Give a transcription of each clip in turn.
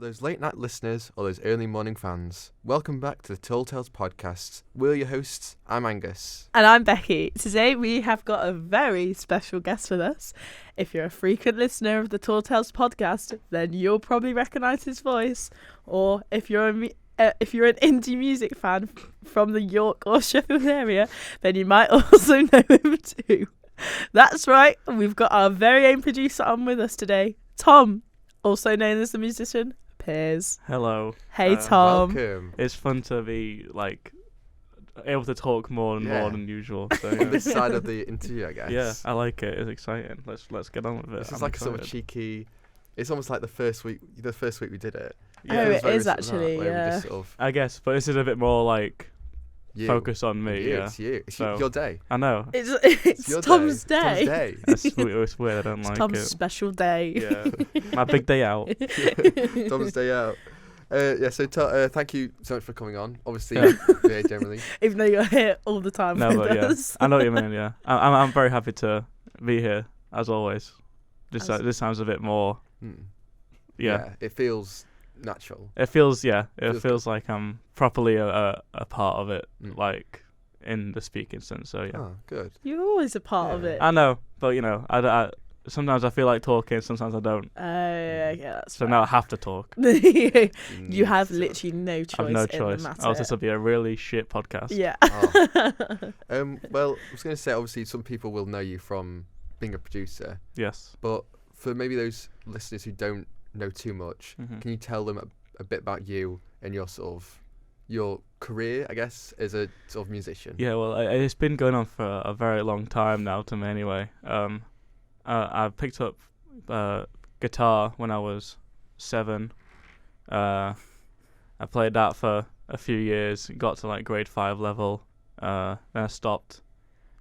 those late night listeners or those early morning fans, welcome back to the TallTales Podcast. We're your hosts. I'm Angus. And I'm Becky. Today we have got a very special guest with us. If you're a frequent listener of the TallTales Podcast, then you'll probably recognise his voice. Or if you're an indie music fan from the York or Sheffield area, then you might also know him too. That's right, we've got our very own producer on with us today, Tom, also known as the musician Piers. Hello. Hey Tom. Welcome. It's fun to be able to talk more than usual. So, On this side of the interview, I guess. Yeah, I like it. It's exciting. Let's get on with it. This is like a sort of cheeky. It's almost like the first week we did it. Yeah. Oh, it is very actually, where we yeah. just sort of I guess, but this is a bit more like you. focus on me. You, Yeah, it's you. It's So- your day. I know. It's your Tom's day. day. Tom's day. It's weird. I don't It's like Tom's it. special day. Yeah, my big day out. Tom's day out. So thank you so much for coming on. Obviously, Yeah. generally. Even though you're here all the time No, with but yeah, us. I know what you mean. Yeah, I'm very happy to be here as always. This sounds a bit more. Yeah. It feels natural. It feels It Feels feels like I'm properly a part of it, Mm. like in the speaking sense. So yeah. Oh, good. You're always a part of Yeah. it. I know, but I sometimes I feel like talking, sometimes I don't. Yeah, that's So now I have to talk. You have literally no choice. I have no in choice. the matter. Else this will be a really shit podcast. Yeah. Oh. Well, I was going to say, obviously, some people will know you from being a producer, Yes. but for maybe those listeners who don't know too much, Mhm. can you tell them a bit about you and your your career, I guess, as a sort of musician? Yeah. Well, it's been going on for a very long time now to me. Anyway, I picked up guitar when I was 7. I played that for a few years. Got to like grade 5 level. Then I stopped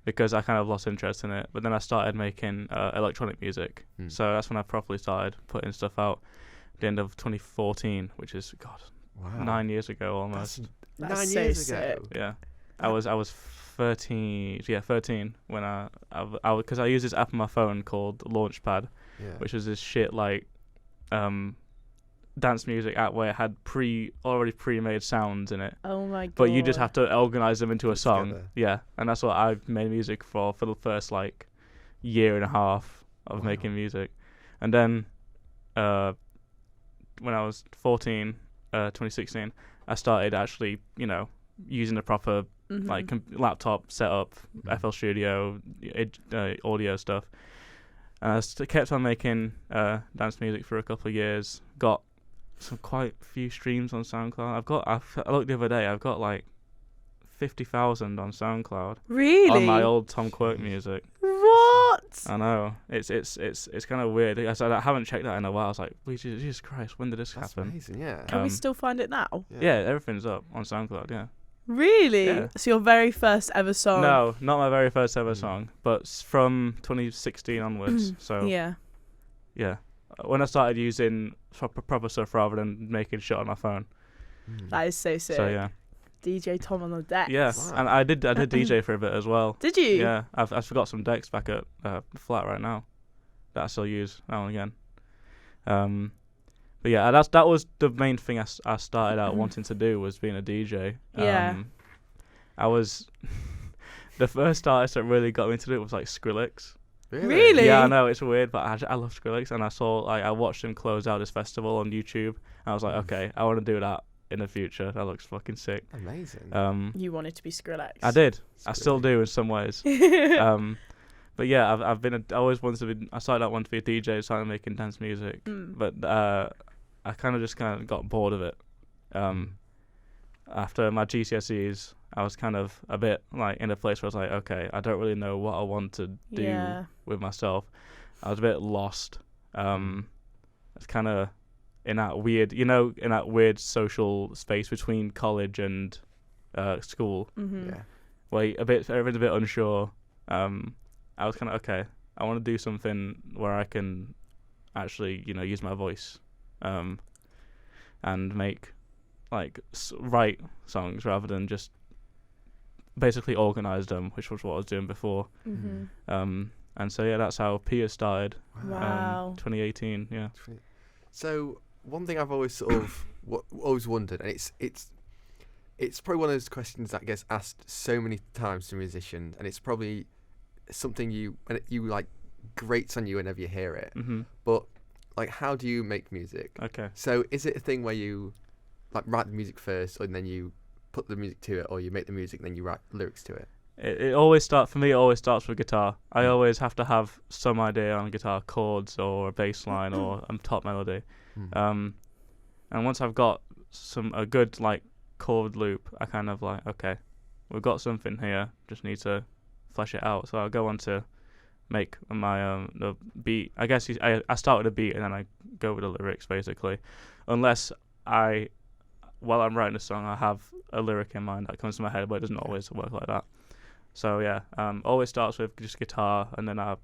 because I kind of lost interest in it. But then I started making electronic music. So that's when I properly started putting stuff out. At the end of 2014, which is Wow. 9 years ago almost. That's 9 so years ago. sick. Yeah, I was 13. Yeah, 13 when I because I used this app on my phone called Launchpad, Yeah. which was this shit like dance music app where it had already pre-made sounds in it, Oh my god. but you just have to organize them into a Put song. together. Yeah, and that's what I've made music for the first like year and a half of Wow. making music, and then when I was 14, 2016, I started actually using a proper Mhm. like laptop setup, Mhm. FL Studio, audio stuff. And I kept on making dance music for a couple of years. Got some quite few streams on SoundCloud. I looked the other day. I've got like 50,000 on SoundCloud Really? on my old Tom Quirke music. What? I know it's kind of weird. I haven't checked that in a while. I was like, Jesus Christ, when did this That's happen? amazing, yeah. Can we Um, still find it now? Yeah, everything's up on SoundCloud. Yeah. Really? Yeah. So your very first ever song? No, not my very first ever Mm. song, but from 2016 onwards. So Yeah. yeah, when I started using proper stuff rather than making shit on my phone. That is so sick. So yeah, DJ Tom on the deck. yeah, Wow. and I did DJ for a bit as well. Did you? Yeah, I've forgot some decks back at the flat right now that I still use now and again. But yeah, that was the main thing I started out wanting to do, was being a DJ. Yeah. I was the first artist that really got me into it was like Skrillex. Really? Yeah, I know it's weird, but I love Skrillex, and I watched him close out his festival on YouTube. And I was like, okay, I want to do that in the future. That looks fucking sick. Amazing. You wanted to be Skrillex. I did. I still do in some ways. But yeah, I always wanted to be. I started out wanting to be a DJ, started making dance music, but I kind of got bored of it. After my GCSEs, I was kind of a bit like in a place where I was like, okay, I don't really know what I want to do Yeah. with myself. I was a bit lost. It's kind of in that weird social space between college and school, Yeah. where everyone's a bit unsure. I was kind of okay. I want to do something where I can actually, use my voice, and make write songs rather than just basically organize them, which was what I was doing before. Mm-hmm. And so yeah, that's how Piers started. Wow. 2018. Yeah. So one thing I've always sort of always wondered, and it's probably one of those questions that gets asked so many times to musicians, and it's probably something you like grates on you whenever you hear it. Mm-hmm. But like, how do you make music? Okay. So is it a thing where you like write the music first, and then you put the music to it, or you make the music and then you write lyrics to it? It always starts with guitar. I always have to have some idea on guitar, chords or a bass line or a top melody. And once I've got a good like chord loop, I kind of like, okay, we've got something here, just need to flesh it out. So I'll go on to make my the beat. I guess I start with a beat and then I go with the lyrics basically, unless while I'm writing a song I have a lyric in mind that comes to my head, but it doesn't always work like that. So yeah, always starts with just guitar, and then I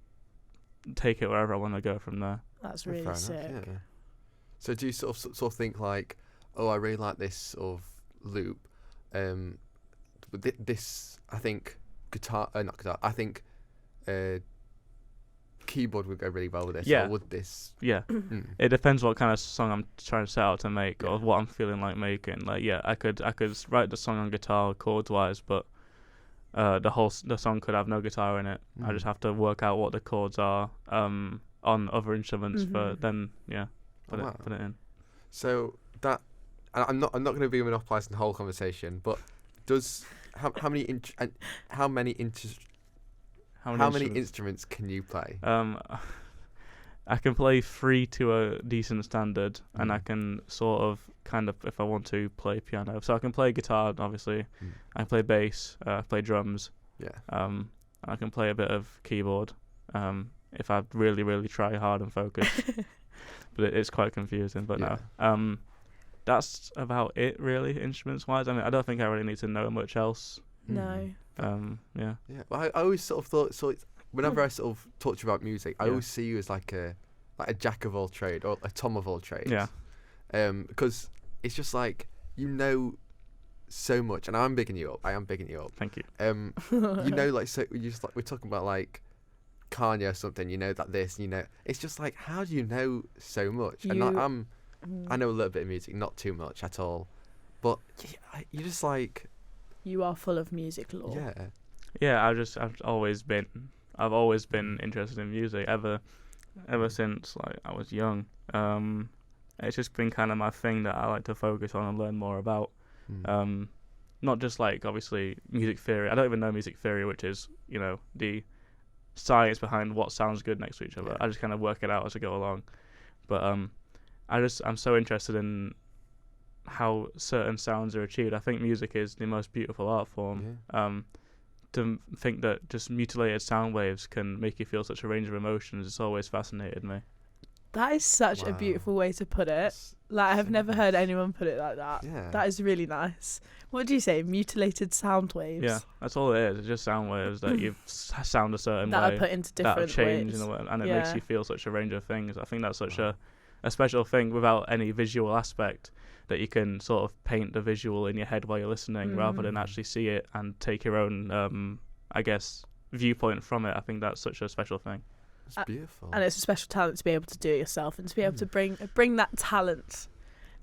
take it wherever I want to go from there. That's really sick. Enough, yeah. So do you sort of think like, oh, I really like this sort of loop, but this I think not guitar. I think keyboard would go really well with this. Yeah. Or would this? Yeah. It depends what kind of song I'm trying to set out to make, or what I'm feeling like making. Like, yeah, I could write the song on guitar chords wise, but the song could have no guitar in it. I just have to work out what the chords are on other instruments for then put it in. So that, I'm not going to be monopolising the whole conversation, but how many instruments can you play? I can play 3 to a decent standard, and I can sort of kind of, if I want to, play piano. So I can play guitar, obviously. I can play bass. I play drums. Yeah. I can play a bit of keyboard. If I really, really try hard and focus. But it's quite confusing. But no. That's about it, really, instruments-wise. I mean, I don't think I really need to know much else. No. Yeah. Yeah. Well, I always sort of thought, so whenever I sort of talk to you about music, I always see you as like a jack of all trade, or a Tom of all trades. Yeah. Because it's just like, you know so much, and I am bigging you up. Thank you. You know, like, so you just like, we're talking about like Kanye or something. You know that this, you know, it's just like, how do you know so much? And I know a little bit of music, not too much at all, but you just like, you are full of music lore. Yeah. Yeah. I've always been interested in music ever since like I was young. It's just been kind of my thing that I like to focus on and learn more about. Not just like, obviously, music theory. I don't even know music theory, which is, you know, the science behind what sounds good next to each other. I just kind of work it out as I go along. But I'm so interested in how certain sounds are achieved. I think music is the most beautiful art form. To think that just mutilated sound waves can make you feel such a range of emotions, it's always fascinated me. That is such a beautiful way to put it. Like, I've never heard anyone put it like that. Yeah. That is really nice. What do you say? Mutilated sound waves? Yeah, that's all it is. It's just sound waves that you sound a certain that way. are put into different that change ways. In a way, and it makes you feel such a range of things. I think that's such a special thing without any visual aspect, that you can sort of paint the visual in your head while you're listening rather than actually see it and take your own, I guess, viewpoint from it. I think that's such a special thing. It's beautiful. And it's a special talent to be able to do it yourself and to be able to bring that talent,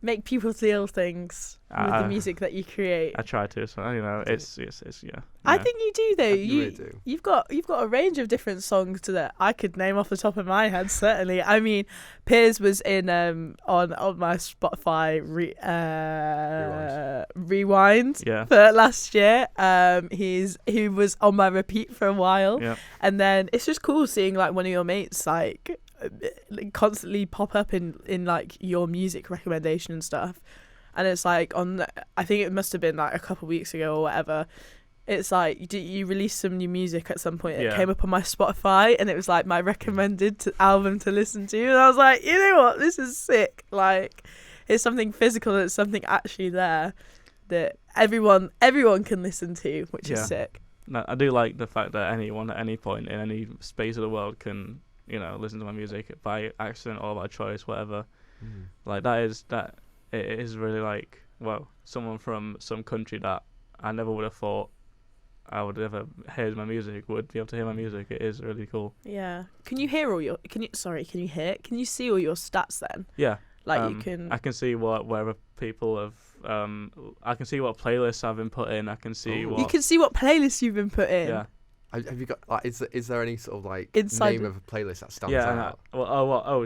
make people feel things with the music that you create. I try to, so you know, it's yeah. I think you do though. You really do. You've got a range of different songs that I could name off the top of my head. Certainly, I mean, Piers was in on my Spotify rewind for last year. He was on my repeat for a while, and then it's just cool seeing like one of your mates like constantly pop up in like your music recommendation and stuff. And it's like I think it must have been like a couple of weeks ago or whatever. It's like you released some new music at some point. It came up on my Spotify, and it was like my recommended album to listen to. And I was like, you know what, this is sick. Like, it's something physical. It's something actually there that everyone can listen to, which is sick. No, I do like the fact that anyone at any point in any space of the world can, you know, listen to my music by accident or by choice, whatever. Like it is really like, well, someone from some country that I never would have thought I would ever hear my music would be able to hear my music. It is really cool. Yeah. Can you see all your stats then? Yeah. Like you can. I can see wherever people have. I can see what playlists I've been put in. I can see what. You can see what playlists you've been put in. Yeah. Have you got? Like, is there any sort of like Inside name of a playlist that stands Yeah. out?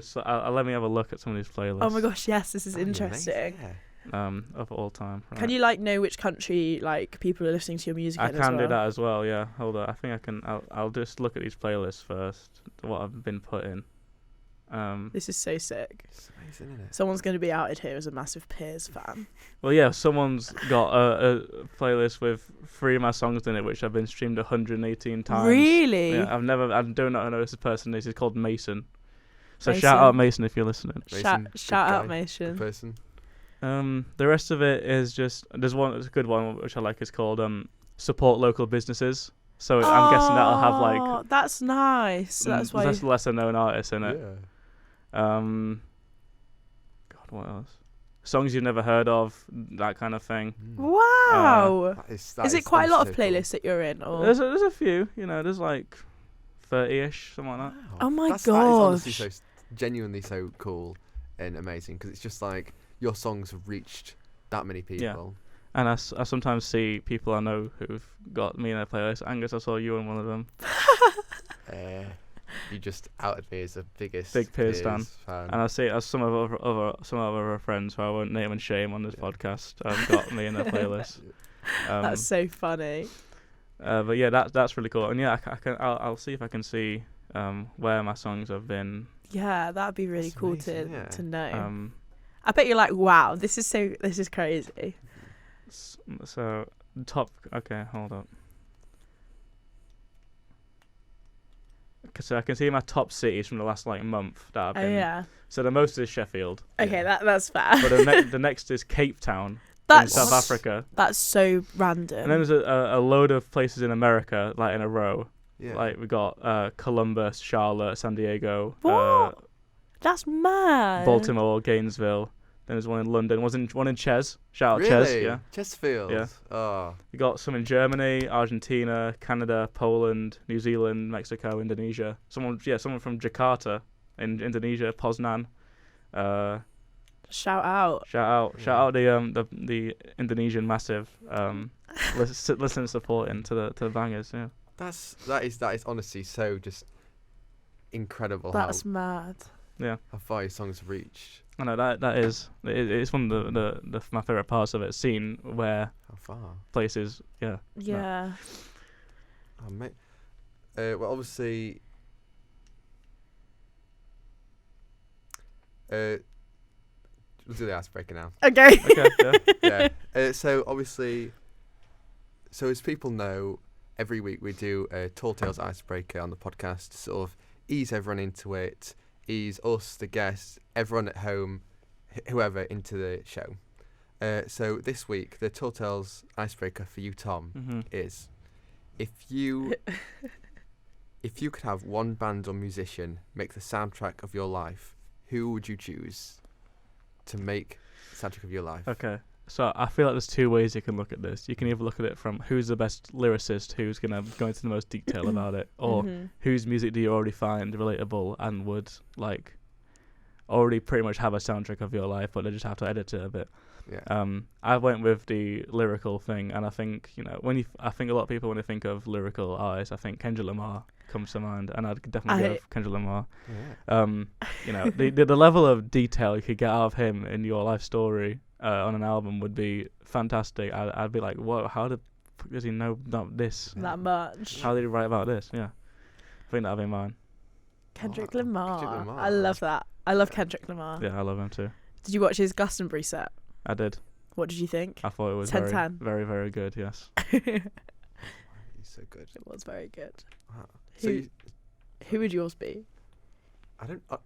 So let me have a look at some of these playlists. Oh my gosh, yes, this is That'd be interesting. amazing, yeah. Of all time. Right. Can you like know which country like people are listening to your music I in can as well? do that as well. Yeah. Hold on. I think I can. I'll just look at these playlists first. What I've been put in. This is so sick. It's amazing, isn't it? Someone's going to be outed here as a massive Piers fan. Well, yeah. Someone's got a playlist with 3 of my songs in it, which have been streamed 118 times. Really? Yeah. I do not know this person. This is called Mason. So Mason. shout out Mason if you're listening. Mason, Shout out guy, Mason. good person. The rest of it is just there's a good one which I like. It's called support local businesses. So I'm guessing that'll have like that's nice. That's why. that's lesser known artists in it. Yeah. God, what else? Songs you've never heard of, that kind of thing. Wow. That is it quite a lot of so cool. playlists that you're in? Or? There's a few. There's like 30ish, something like that. Wow. Oh my That is honestly gosh. so genuinely so cool and amazing because it's just like your songs have reached that many people. Yeah. And I sometimes see people I know who've got me in their playlist. Angus, I saw you on one of them. You just outed me as the biggest Big Piers fan. fan. And I see as some of other friends who I won't name and shame on this podcast got me in their playlist. That's so funny. But yeah, that's really cool. And yeah, I'll see if I can see where my songs have been. Yeah, that'd be really That's cool amazing, yeah. to know. Um, I bet you're like, wow, this is crazy. so top. Okay, hold up. So I can see my top cities from the last like month that I've been. Oh yeah. So the most is Sheffield. Okay, Yeah. that's fair. But the next is Cape Town That's in South Africa. That's so random. And then there's a load of places in America, like in a row. Yeah. Like we got Columbus, Charlotte, San Diego, What? That's mad. Baltimore, Gainesville. Then there's one in London. One in Ches. Shout out Really? Ches. Yeah. Chesterfield. Yeah. Oh. We got some in Germany, Argentina, Canada, Poland, New Zealand, Mexico, Indonesia. Someone from Jakarta in Indonesia, Poznan. Shout out. Shout out the Indonesian massive listen and supporting to the bangers. Yeah. That is honestly so just incredible. That's mad. Yeah. How far your songs have reached. I know it's one of the my favorite parts of it. Seeing where How far? places. Yeah. Yeah. Oh, mate. Well, obviously. We'll do the icebreaker now. Okay. Okay. Yeah. Yeah. So obviously, as people know, every week we do a TallTales icebreaker on the podcast to sort of ease everyone into it, ease us, the guests, everyone at home, whoever, into the show. So this week, the TallTales icebreaker for you, Tom, is if you could have one band or musician make the soundtrack of your life, who would you choose to make the soundtrack of your life? Okay. So I feel like there's 2 ways you can look at this. You can either look at it from who's the best lyricist, who's going to go into the most detail about it, or whose music do you already find relatable and would like already pretty much have a soundtrack of your life, but they just have to edit it a bit. Yeah. I went with the lyrical thing, and I think I think a lot of people when they think of lyrical artists, I think Kendrick Lamar comes to mind, and I'd definitely go with Kendrick Lamar. Yeah. The level of detail you could get out of him in your life story on an album would be fantastic. I'd be like, whoa, how the fuck does he know about this? That much. How did he write about this? Yeah, I think that'd be mine. Kendrick Oh, Lamar. Kendrick Lamar. I love that. I love Kendrick Lamar. Yeah, I love him too. Did you watch his Glastonbury set? I did. What did you think? I thought it was 10/10. very, very, very good. Yes. He's so good. It was very good. Wow. Who would yours be?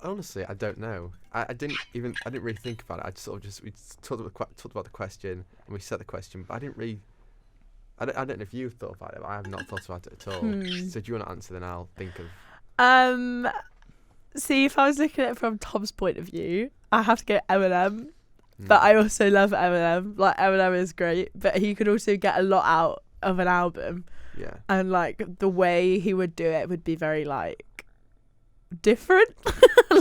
Honestly, I don't know. I didn't really think about it. I just sort of we talked about the question and we set the question, but I didn't really. I don't know if you've thought about it. But I have not thought about it at all. So do you want to answer? Then I'll think of. See, if I was looking at it from Tom's point of view, I have to go Eminem. But I also love Eminem. Like, Eminem is great, but he could also get a lot out of an album. Yeah. And like the way he would do it would be very like different.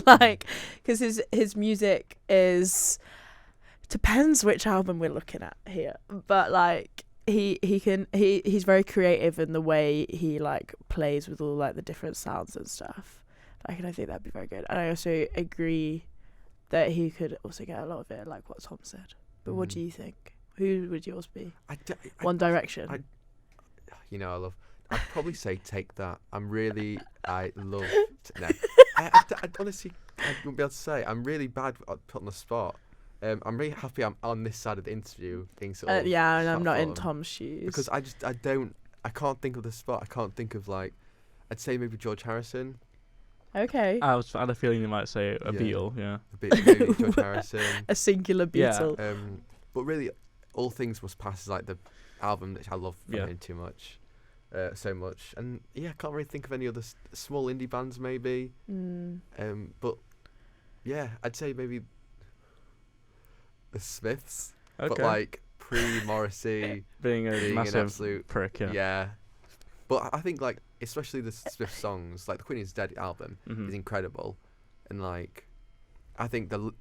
Like, because his music depends which album we're looking at here, but like he's very creative in the way he like plays with all like the different sounds and stuff. Like, and I think that'd be very good. And I also agree that he could also get a lot of it, like what Tom said. But what do you think? Who would yours be? One Direction. I'd probably say Take That. I love. No, I honestly, I wouldn't be able to say. I'm really bad at put on the spot. I'm really happy I'm on this side of the interview being sort of. Yeah, and I'm not in Tom's shoes because I can't think of the spot. I can't think of like. I'd say maybe George Harrison. Okay. I had a feeling you might say a Beatle. Yeah. Maybe George Harrison. A singular Beatle. Yeah. But really, All Things Must Pass is like the album that I love from him too much. So much, and I can't really think of any other small indie bands maybe. But yeah, I'd say maybe the Smiths, but like pre-Morrissey, being an absolute prick. Yeah, but I think like especially the Smiths songs, like the Queen is Dead album is incredible, and like I think talking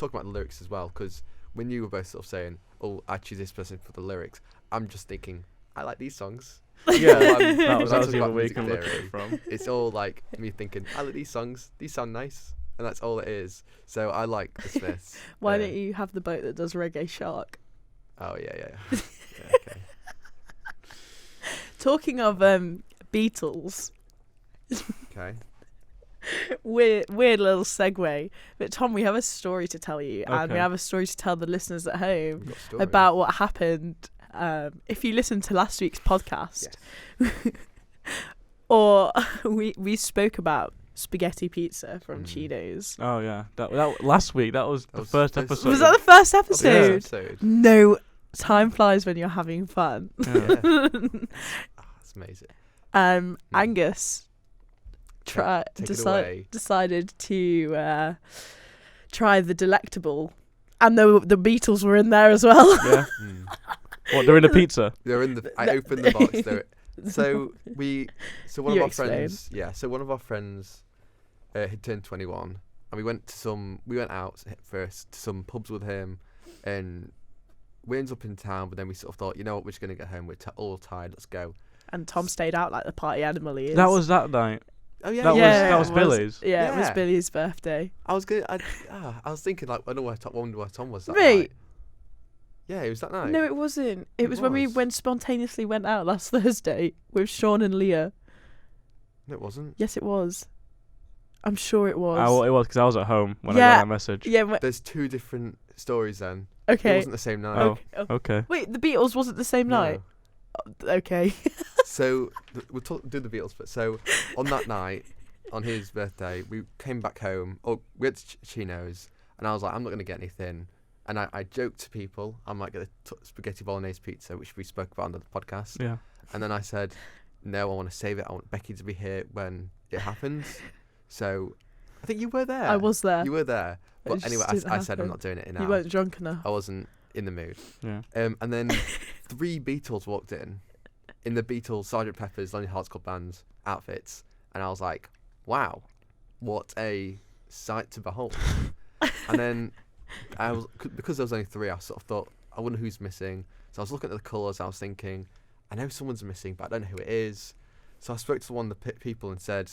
about the lyrics as well, because when you were both sort of saying, "Oh, I choose this person for the lyrics," I'm just thinking, I like these songs. Yeah, that was the other way you can look at it from. It's all like me thinking, I like these songs, these sound nice, and that's all it is. So I like the Smiths. Why don't you have the boat that does Reggae Shark? Oh yeah. Okay. Talking of Beatles. Okay. Weird little segue, but Tom, we have a story to tell you, and we have a story to tell the listeners at home about what happened. If you listened to last week's podcast, or we spoke about spaghetti pizza from Cheetos. Oh yeah, that last week. That was the first episode. Was that the first episode? Yeah. No, time flies when you're having fun. Yeah. That's amazing. Angus decided to try the delectable, and the Beatles were in there as well. Yeah. What, they're in the pizza? They're in the. I opened the box. So one of our friends. Yeah. So one of our friends had turned 21, and we went out first to some pubs with him, and we ended up in town. But then we sort of thought, you know what, we're just gonna get home. We're all tired. Let's go. And Tom stayed out like the party animal he is. That was that night. Oh yeah. That was Billy's. It was Billy's birthday. I was thinking like, I wonder where Tom was that Right. night. Yeah, it was that night. No, it wasn't. It was when we spontaneously went out last Thursday with Sean and Leah. No, it wasn't. Yes, it was. I'm sure it was. It was because I was at home when I got that message. Yeah. There's two different stories then. Okay. It wasn't the same night. Oh, okay. Wait, the Beatles wasn't the same night? Oh, okay. So, we'll do the Beatles, but so on that night, on his birthday, we came back home. Oh, we had chinos, and I was like, I'm not going to get anything. And I joked to people, I might get a spaghetti bolognese pizza, which we spoke about on the podcast. Yeah. And then I said, no, I want to save it. I want Becky to be here when it happens. So I think you were there. I was there. You were there. But anyway, I said I'm not doing it now. You weren't drunk enough. I wasn't in the mood. Yeah. And then 3 Beatles walked in the Beatles, Sgt. Pepper's, Lonely Hearts Club Band outfits. And I was like, wow, what a sight to behold. And then because there was only 3, I sort of thought, I wonder who's missing. So I was looking at the colours, I was thinking, I know someone's missing, but I don't know who it is. So I spoke to one of the people and said,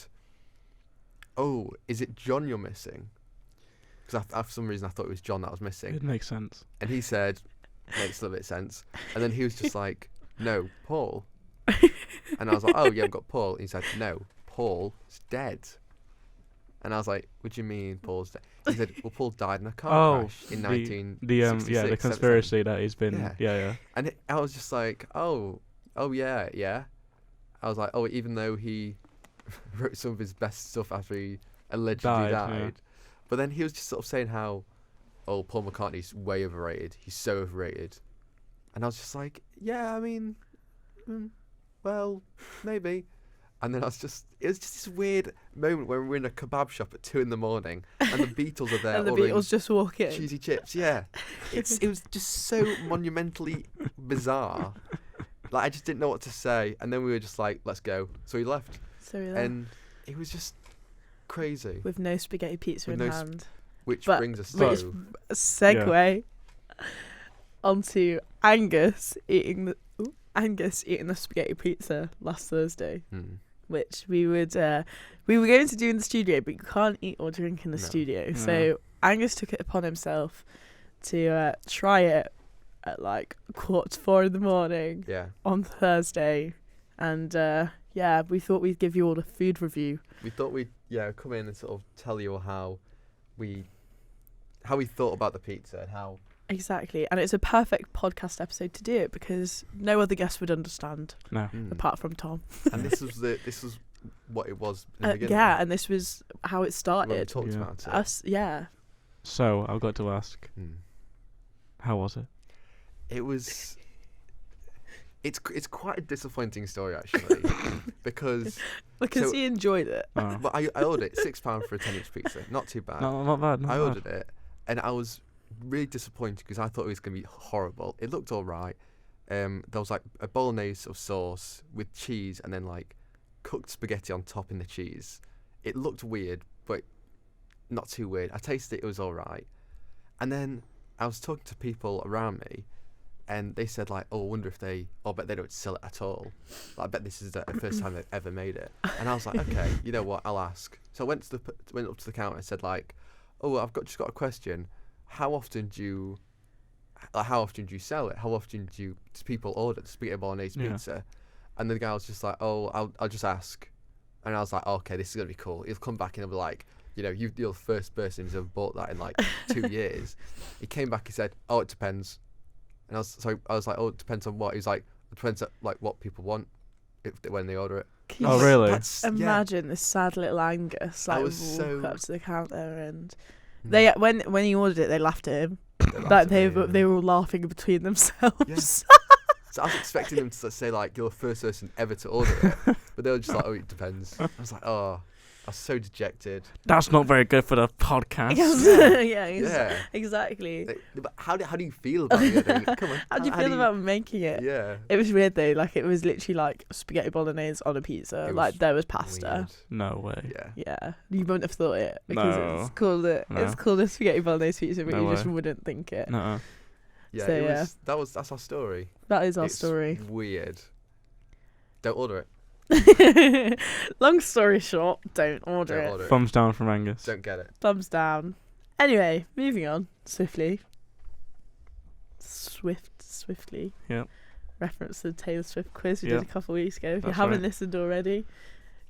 oh, is it John you're missing? Because for some reason I thought it was John that was missing. It makes sense. And he said, makes a little bit of sense. And then he was just like, no, Paul. And I was like, oh yeah, I've got Paul. And he said, no, Paul's dead. And I was like, what do you mean Paul's dead? He said, well, Paul died in a car crash in 1966. The conspiracy that he's been, yeah. And I was just like, oh yeah. I was like, oh, even though he wrote some of his best stuff after he allegedly died. Yeah. But then he was just sort of saying how, oh, Paul McCartney's way overrated. He's so overrated. And I was just like, yeah, I mean, well, maybe. And then it was just this weird moment where we're in a kebab shop at 2 a.m. and the Beatles are there. And the Beatles just walk in. Cheesy chips, yeah. It was just so monumentally bizarre. Like, I just didn't know what to say. And then we were just like, let's go. So we left. And it was just, Crazy. with no spaghetti pizza With in no hand. Which But- brings us which to... Segue onto Angus eating the spaghetti pizza last Thursday, which we were going to do in the studio, but you can't eat or drink in the studio. No. So Angus took it upon himself to try it at like 4:45 in the morning Yeah. on Thursday, and we thought we'd give you all a food review. We thought we'd come in and sort of tell you how we thought about the pizza and how... Exactly, and it's a perfect podcast episode to do it because no other guest would understand No. apart from Tom. And this was what it was in the beginning. Yeah, and this was how it When we started. talked about it. Us, yeah. So I've got to ask, how was it? It was... It's quite a disappointing story, actually, because Because So- he enjoyed it. Oh. but I ordered it £6 for a 10-inch pizza. Not too bad. No, not bad. Not I bad. ordered it, and I was really disappointed because I thought it was going to be horrible. It looked all right. There was like a bolognese of sauce with cheese and then like cooked spaghetti on top in the cheese. It looked weird, but not too weird. I tasted it, it was all right. And then I was talking to people around me, and they said like, "Oh, I wonder if I bet they don't sell it at all. Like, I bet this is the first time they've ever made it." And I was like, "Okay, you know what? I'll ask." So I went up to the counter and said like, "Oh, I've just got a question. How often do you sell it? How often do people order the spaghetti bolognese pizza?" And the guy was just like, "Oh, I'll just ask." And I was like, oh, "Okay, this is gonna be cool." He'll come back and he'll be like, "You're the first person who's ever bought that in like 2 years." He came back and said, "Oh, it depends." And I was like, "Oh, it depends on what?" He's like, "It depends on like what people want when they order it." Can Oh, you really? Imagine this sad little Angus I like was walk so- up to the counter and Mm. they when he ordered it, they laughed at him. Like they were all laughing between themselves. So I was expecting them to say like, "You're the first person ever to order it," but they were just like, "Oh, it depends." I was like, "Oh," I was so dejected. That's not very good for the podcast. Yeah, exactly. But how do you feel about it? I mean, come on. How do you feel about making it? Yeah. It was weird though. Like it was literally like spaghetti bolognese on a pizza. It Like was there was pasta. Weird. No way. Yeah. Yeah, you wouldn't have thought it because No. it's called No. a spaghetti bolognese pizza, but No you just way. wouldn't think it. No. Yeah. So, It yeah. was. That's our story. That is our It's story. Weird. Don't order it. Long story short, don't order Don't it. order it. Thumbs down from Angus. Don't get it. Thumbs down. Anyway, moving on swiftly. Swiftly. Yep. Reference to the Taylor Swift quiz we Yep. did a couple of weeks ago. If you That's haven't right. listened already,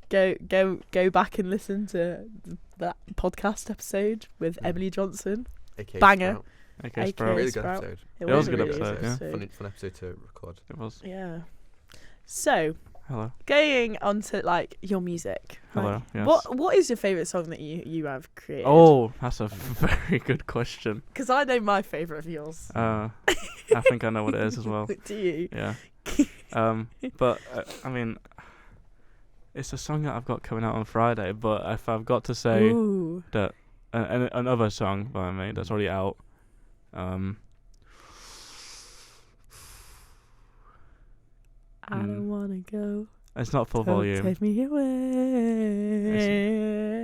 go back and listen to that podcast episode with Yeah. Emily Johnson. AKA Banger. Sprout. Okay, AK Sprout. Really good Sprout. episode. It was a good really episode, yeah. Fun episode to record. It was. Yeah. So, Hello. going on to like your music. Hello. Like, Yes. What is your favourite song that you have created? Oh, that's a very good question. Because I know my favourite of yours. I think I know what it is as well. Do you? Yeah. But I mean, it's a song that I've got coming out on Friday. But if I've got to say Ooh. that another song by me that's already out, I don't wanna go. it's not full Don't volume. Take me away.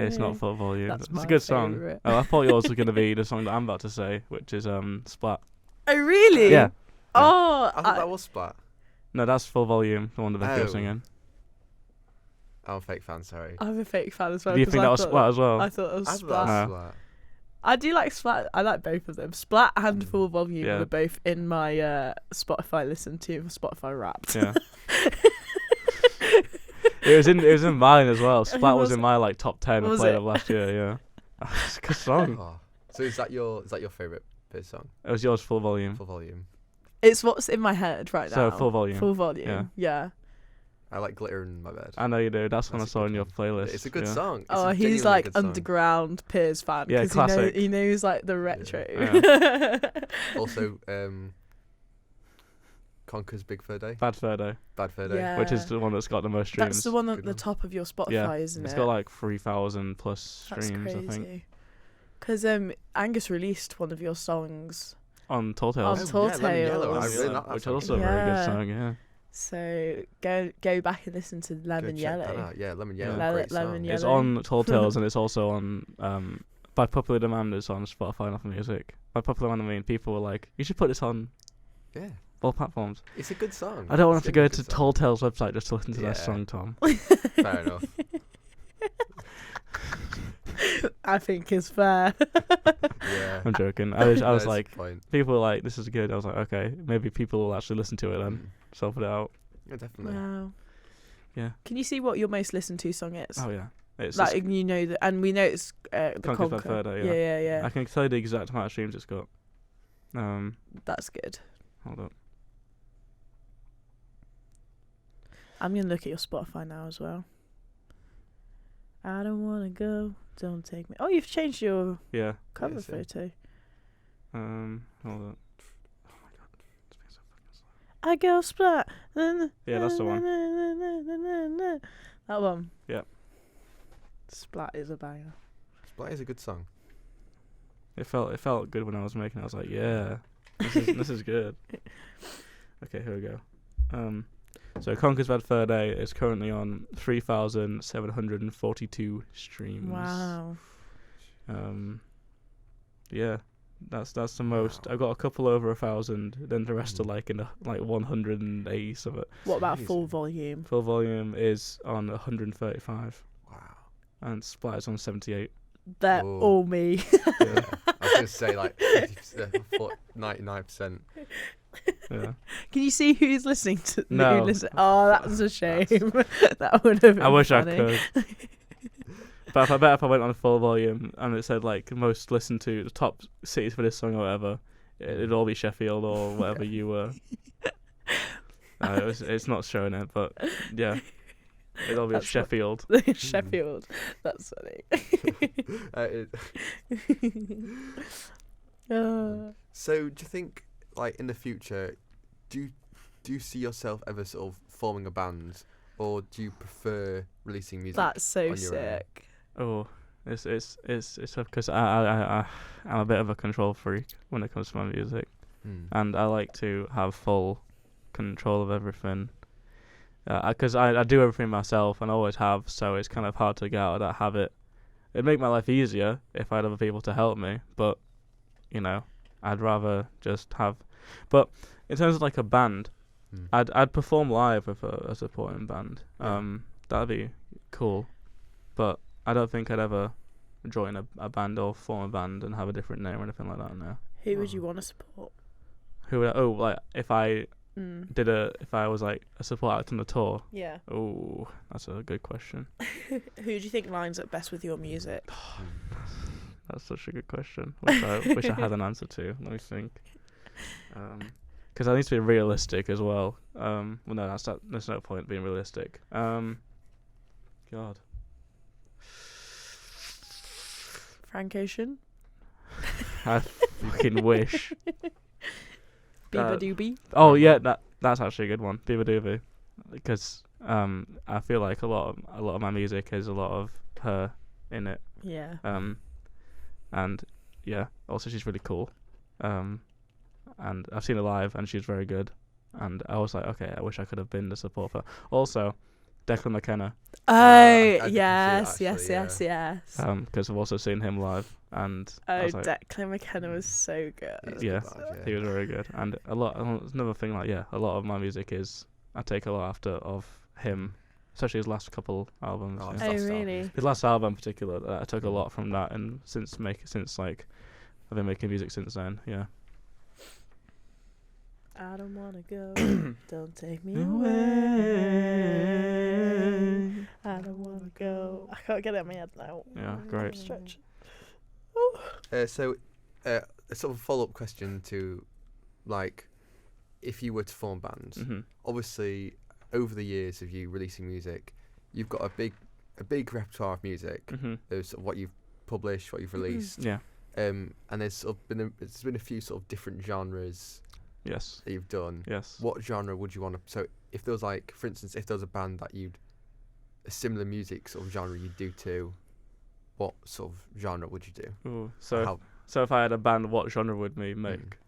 It's not full volume. That's It's my a good song. favourite. Oh, I thought yours was gonna be the song that I'm about to say, which is Splat. Oh really? Yeah. Oh, I thought that was Splat. No, that's full volume. The one that Becky was Oh. singing. I'm a fake fan. Sorry. I'm a fake fan as well. Do you 'cause think I that was thought- Splat as well? I thought it was I thought Splat. that No. was Splat. I do like Splat. I like both of them. Splat and Mm. Full Volume Yeah. were both in my Spotify listen to for Spotify Wrapped. Yeah. It was in mine as well. Splat was Was in my like top 10 I was played it? of last year. Yeah. It's a good song. Oh. So is that your favourite Piers song? It was yours, full volume. Full volume. It's what's in my head right So now. full volume. Full Volume. Yeah. I like Glitter in My Bed. I know you do. That's one I That's a saw good in your one. playlist. It's a good yeah. song. It's Oh, a he's genuinely like good song. underground Piers fan. Yeah, 'cause classic. He knows like the retro. Yeah. Also, Conker's Big Fur Day. Bad Fur Day, Bad Fur Day. Yeah. which is the one that's got the most streams. That's the one at Good the one. top of your Spotify, Yeah, isn't It's it? got like 3,000 plus That's streams, I think, crazy. Because Angus released one of your songs. on On TallTales. Tall yeah, Lemon Yellow. I Tales. really like that which is song. also a very Yeah. good song. Yeah. So go back and listen to Lemon Go check that Yellow. out. Yeah, Lemon Yellow. Yeah. Great Lemon song. Yellow. It's on TallTales and it's also on by popular demand. It's on Spotify and Apple Music. By popular demand, I mean people were like, "You should put this on Yeah, all platforms." it's a good song. I don't want It's to have to go a to good song. TallTales website just to listen to Yeah. that song, Tom. Fair enough. I think it's fair. Yeah. I'm joking. I was That's like, the point. people were like, "This is good." I was like, okay, maybe people will actually listen to it then. Mm. So I'll put it out. Yeah, definitely. Wow. Yeah. Can you see what your most listened to song is? Oh yeah. It's like just, you know that, and we know it's the Conquer's by Conquer. Further, yeah. Yeah. I can tell you the exact amount of streams it's got. That's good. Hold up. I'm gonna look at your Spotify now as well. I don't wanna go. Don't take me. Oh, you've changed your Yeah. cover Yeah, so- photo. Hold up. I go splat. Yeah, that's the one. That one. Yeah. Splat is a banger. Splat is a good song. It felt good when I was making it. I was like, yeah, this is good. Okay, here we go. So Conquer's Bad Fur Day is currently on 3,742 streams. Wow. Yeah, that's the most. Wow. I got a couple over 1,000. Then the rest are Mm. like in 180 something. What about Jeez. full volume? Full volume is on 135, Wow. and Splat is on 78. They're Whoa. all me. Yeah. I was gonna say like 99%. Yeah. Can you see who's listening to? No. Oh, that's a shame. That would have been I wish funny. I could. But I bet if I went on full volume and it said like most listened to, the top cities for this song or whatever, it'd all be Sheffield or whatever you were. It's not showing it, but yeah, it'd all be That's what- Sheffield. Sheffield. That's funny. So do you think like in the future, do you see yourself ever sort of forming a band, or do you prefer releasing music? That's so on your own? sick. Oh, it's tough because I'm a bit of a control freak when it comes to my music, and I like to have full control of everything. Because I do everything myself and always have, so it's kind of hard to get out of that habit. It'd make my life easier if I had other people to help me, but you know, I'd rather just have. But in terms of like a band, I'd perform live with a supporting band. Yeah. That'd be cool, but I don't think I'd ever join a band or form a band and have a different name or anything like that now. Who would you want to support? Who would like if I Mm. if I was like a support act on the tour? Yeah. Oh, that's a good question. Who do you think lines up best with your music? That's such a good question. Wish I had an answer to. Let me think. Because I need to be realistic as well. Well, no, there's no point being realistic. God. Frank Ocean? I fucking wish. Bieber Doobie? Oh yeah, that's actually a good one. Beaver Doobie, because I feel like a lot of my music is a lot of her in it. Yeah. And yeah, also she's really cool. And I've seen her live and she's very good. And I was like, okay, I wish I could have been the support for her. Also, Declan McKenna. Oh, I can see yes, that yes, actually, yes, yes. Because I've also seen him live, and I Oh, was like, Declan McKenna was so good. He's Yeah. good vibes, he was very good. And a lot. Another thing, like a lot of my music is I take a lot after of him, especially his last couple albums. Oh, yeah. it's Oh, Last album. really? His last album in particular, I took a lot from that, and since like I've been making music since then. Yeah. I don't wanna go. Don't take me Away. I don't wanna go. I can't get it in my head now. Yeah, great. Stretch. So, a sort of follow-up question to, like, if you were to form bands, Mhm. obviously, over the years of you releasing music, you've got a big repertoire of music. Mhm. There's sort of what you've published, what you've released, Yeah. and there's sort of been a few sort of different genres Yes. that you've done. Yes. What genre would you want to? So, if there was like, for instance, if there was a band that a similar music sort of genre you'd do to, what sort of genre would you do? Ooh, Or so if I had a band, what genre would we make?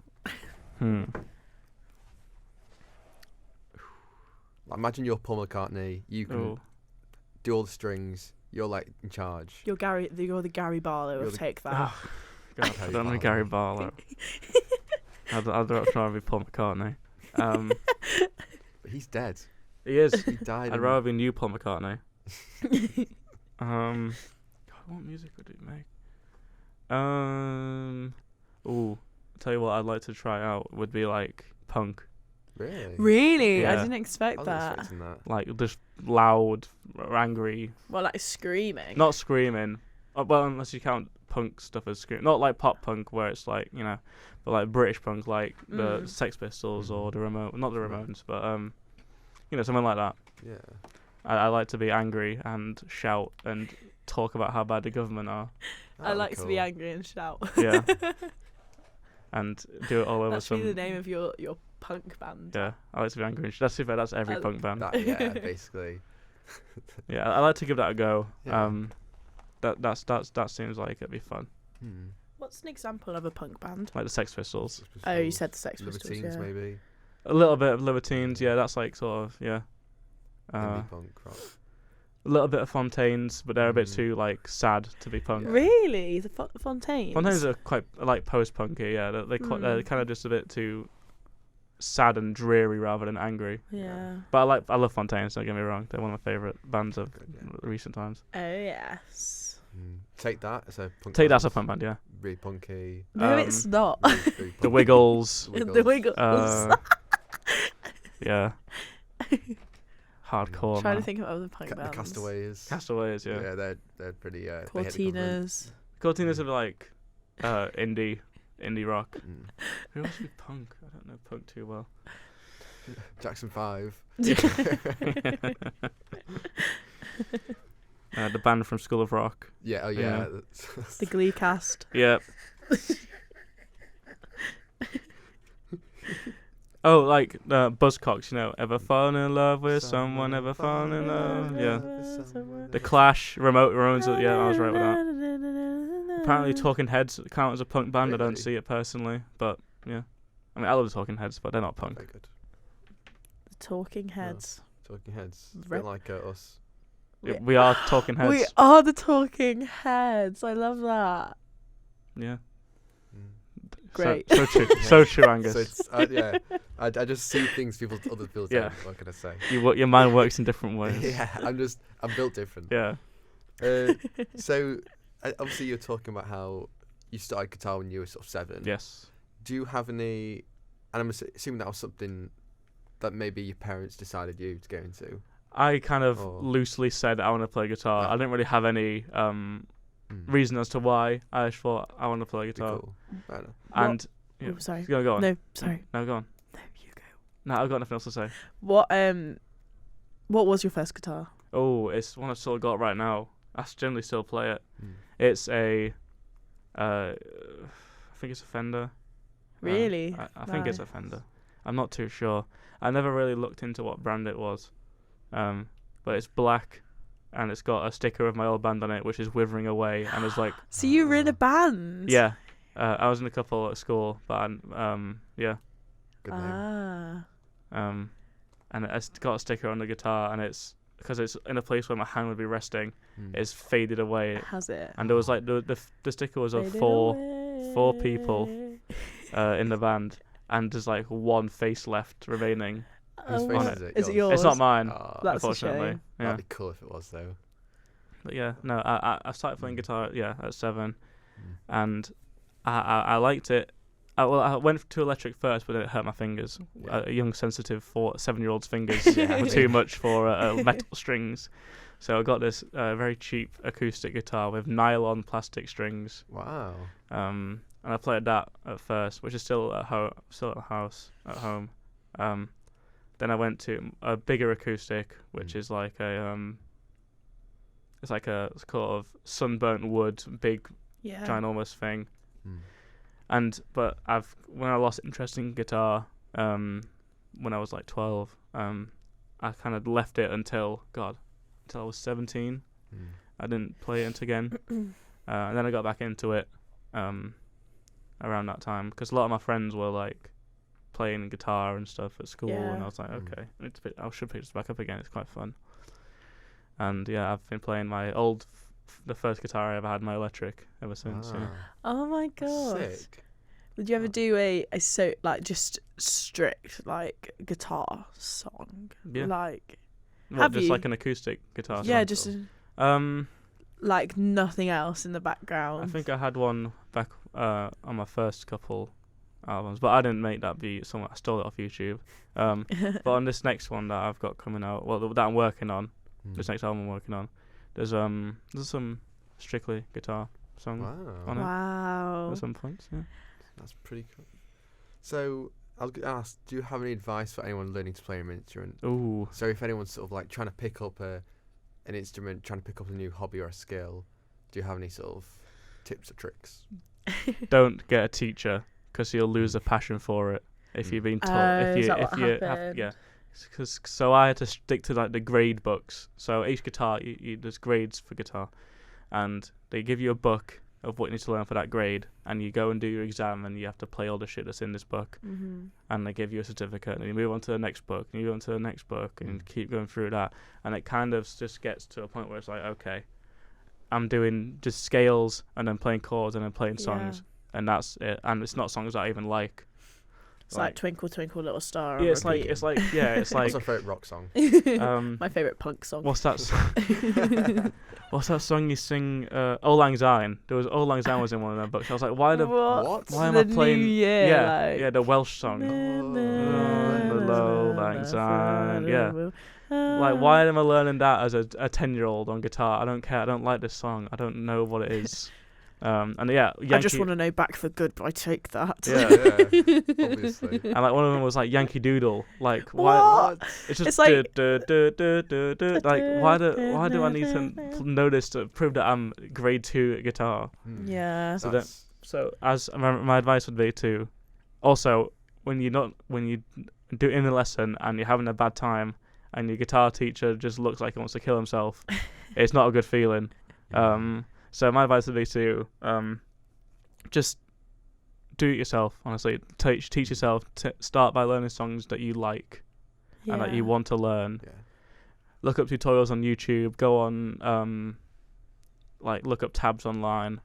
Like, imagine you're Paul McCartney. You can do all the strings. You're like in charge. You're the Gary Barlow of Take That. Oh, God, I don't know Gary Barlow. I'd rather try and be Paul McCartney. But he's dead. He is. He died. I'd rather be new Paul McCartney. God, what music would he make? I'll tell you what I'd like to try out would be like punk. Really? Really? I Yeah. didn't expect I wasn't that. expecting that. Like just loud, angry. Well, like screaming. Not screaming. Well, unless you count punk stuff as screaming. Not like pop punk where it's like, you know, but like British punk, like the Sex Pistols or the not the Ramones, but you know, something like that. Yeah. I like to be angry and shout and talk about how bad the government are. I like to be angry and shout. Yeah. And do it all over That should some. be the name of your punk band. Yeah, I like to be angry. That's every punk band. Yeah, basically. Yeah, I like to give that a go. Yeah. That seems like it'd be fun. What's an example of a punk band? Like the Sex Pistols. Oh, you said the Sex Pistols. Libertines, maybe. A little bit of Libertines. Yeah, that's like sort of Indie punk rock. A little bit of Fontaines, but they're a bit too like sad to be punk. Yeah. Really? The Fontaines? Fontaines are quite like post-punky. Yeah, they're kind of just a bit too sad and dreary rather than angry. Yeah. But I love Fontaines. Don't get me wrong; they're one of my favourite bands of recent times. Oh yes. Take That. It's a punk. Take That's a punk band. Yeah. Really punky. No, it's not. Very The Wiggles. The Wiggles. Yeah. Hardcore. Trying to man. think of other punk The bands. Castaways. Castaways. Yeah. Yeah, they're pretty. Cortinas. Cortinas are like indie rock. Who else would punk? I don't know punk too well. Jackson 5. The band from School of Rock. Yeah. Oh Yeah. yeah. The Glee cast. Yeah. Oh, like Buzzcocks, you know, ever fallen in love with someone, ever fallen in love? Yeah. The Clash, Ramones, yeah, I was right with that. Apparently Talking Heads count as a punk band. Really? I don't see it personally, but yeah. I mean, I love the Talking Heads, but they're not punk. Very good. The Talking Heads. Talking Heads. It's a Right. bit like us. We are Talking Heads. We are the Talking Heads. I love that. Yeah. Great. So true. So true, Angus. So it's, yeah. I just see things other people Yeah. don't. What can I say? Your mind works in different ways. Yeah, I'm built different. Yeah. So obviously you're talking about how you started guitar when you were sort of 7. Yes. Do you have any? And I'm assuming that was something that maybe your parents decided you to go into. I kind of loosely said I want to play guitar. I didn't really have any reason as to why. I just thought I want to play guitar. Cool. Fair enough. And Oh, sorry. go on. No, sorry. No, go on. No, you go. No, I've got nothing else to say. What was your first guitar? Oh, it's one I've still got right now. I generally still play it. It's a, I think it's a Fender. Really? I think it's a Fender. I'm not too sure. I never really looked into what brand it was. But it's black, and it's got a sticker of my old band on it, which is withering away, and it's like. So you were in a band? Yeah, I was in a couple at school, but yeah. Good name. And it's got a sticker on the guitar, and it's because it's in a place where my hand would be resting. It's faded away. Has it? And there was like the sticker was of four people in the band, and there's like one face left remaining. Whose face on is it? Is it yours? It's not mine, That's a unfortunately. shame. Yeah. That'd be cool if it was though. But yeah, no, I started playing guitar at 7, and I liked it. I went to electric first, but then it hurt my fingers. Yeah. A young, sensitive 7-year-old's fingers were too much for metal strings. So I got this very cheap acoustic guitar with nylon plastic strings. Wow. And I played that at first, which is still at house at home. Then I went to a bigger acoustic, which is like it's like a sort of sunburnt wood, big, ginormous thing. But when I lost interest in guitar, when I was like 12, I kind of left it until I was 17. I didn't play it again, and then I got back into it around that time because a lot of my friends were like playing guitar and stuff at school, Yeah. and I was like, okay, I should pick this back up again. It's quite fun. And yeah, I've been playing my old, the first guitar I ever had, my electric, ever since. Yeah. Oh my god! Sick. Would you ever do a so like just strict like guitar song? Yeah. Like What, have just you? like an acoustic guitar? yeah, song? just Like nothing else in the background. I think I had one back on my first couple albums, but I didn't make that beat. I stole it off YouTube. But on this next one that I've got coming out, well, that I'm working on, this next album I'm working on, there's some strictly guitar songs on it Wow. at some points. Yeah. That's pretty cool. So I was going to ask, do you have any advice for anyone learning to play an instrument? Ooh. So if anyone's sort of like trying to pick up an instrument, trying to pick up a new hobby or a skill, do you have any sort of tips or tricks? Don't get a teacher, because you'll lose a passion for it if you've been taught. Is that what happened? Yeah. So I had to stick to like the grade books. So each guitar, there's grades for guitar, and they give you a book of what you need to learn for that grade, and you go and do your exam, and you have to play all the shit that's in this book, and they give you a certificate, and you move on to the next book, and you move on to the next book, and keep going through that, and it kind of just gets to a point where it's like, okay, I'm doing just scales, and then playing chords, and then playing songs, and that's it, and it's not songs that I even like. It's like Twinkle Twinkle Little Star. Yeah, it's like What's your favourite rock song? My favourite punk song. What's that? What's that song you sing? Auld Lang Syne. There was Auld Lang Syne was in one of them books. I was like, why am I playing? The Welsh song. The Auld Lang Syne. Yeah. Like, why am I learning that as a 10-year-old on guitar? I don't care. I don't like this song. I don't know what it is. And yeah, I just want to know Back for Good, but I take that. Yeah, obviously. And like one of them was like Yankee Doodle. Like why? It's just like like why do I need to know this to prove that I'm grade 2 at guitar? Yeah. So as my advice would be to also when you do it in the lesson and you're having a bad time and your guitar teacher just looks like he wants to kill himself, it's not a good feeling. So my advice would be to just do it yourself, honestly. Teach yourself. Start by learning songs that you like and that you want to learn. Yeah. Look up tutorials on YouTube. Go on, look up tabs online.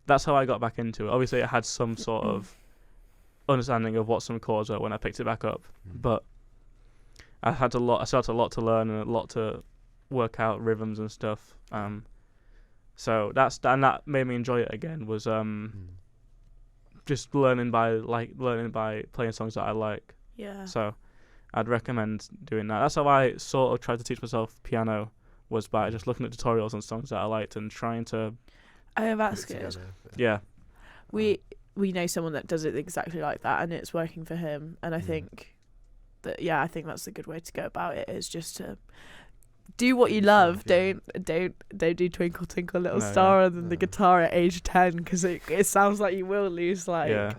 That's how I got back into it. Obviously, I had some sort of understanding of what some chords were when I picked it back up. But I still had a lot to learn and a lot to work out rhythms and stuff. So that made me enjoy it again. Was just learning by playing songs that I like. Yeah. So I'd recommend doing that. That's how I sort of tried to teach myself piano, was by just looking at tutorials on songs that I liked and trying to. Oh, that's good. Yeah. We know someone that does it exactly like that, and it's working for him. And I think I think that's a good way to go about it. Is just to do what you love. Don't do Twinkle Twinkle Little Star and then the guitar at age 10, because it sounds like you will lose I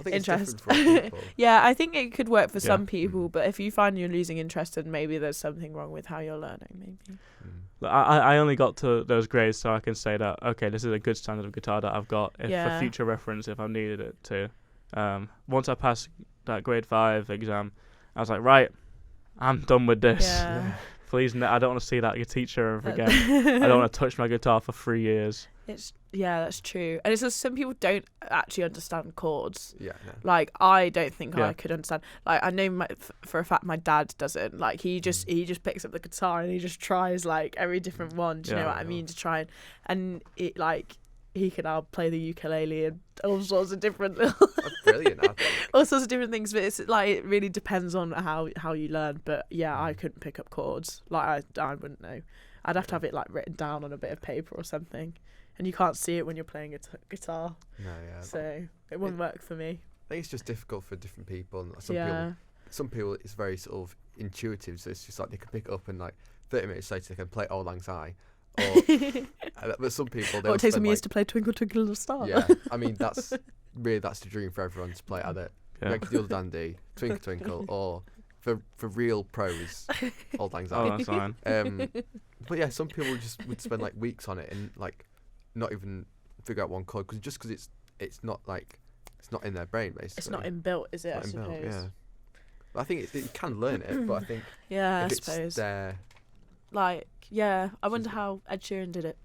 think interest. It's different for people. Yeah, I think it could work for some people, but if you find you're losing interest, then maybe there's something wrong with how you're learning. Maybe. I only got to those grades so I can say that okay, this is a good standard of guitar that I've got for future reference if I needed it to. Once I passed that grade 5 exam, I was like, right, I'm done with this. Yeah. Please, I don't want to see that teacher ever again. I don't want to touch my guitar for 3 years. That's true. And it's just some people don't actually understand chords. Yeah. No. Like, I don't think I could understand. Like, I know for a fact my dad doesn't. Like, he just picks up the guitar and he just tries like every different one. Do you know what I mean? To try and it like. He can now play the ukulele and all sorts of different That's brilliant. I think. all sorts of different things, but it's like it really depends on how you learn. But I couldn't pick up chords. Like I wouldn't know. I'd have to have it like written down on a bit of paper or something, and you can't see it when you're playing a guitar. No, yeah. So it wouldn't work for me. I think it's just difficult for different people. And some people it's very sort of intuitive, so it's just like they can pick it up and like 30 minutes later they can play Auld Lang Syne. But some people it takes them years to play Twinkle Twinkle Little Star. Yeah, I mean that's the dream for everyone to play either Yankee Doodle Dandy, Twinkle Twinkle, or for real pros, Auld Lang Syne. Oh, that's fine. But yeah, some people would spend like weeks on it and like not even figure out one chord because it's not in their brain basically. It's not inbuilt, is it? I suppose. suppose. Yeah. I think you can learn it, but I think Yeah, if I it's suppose. there, Like, yeah, I wonder how Ed Sheeran did it.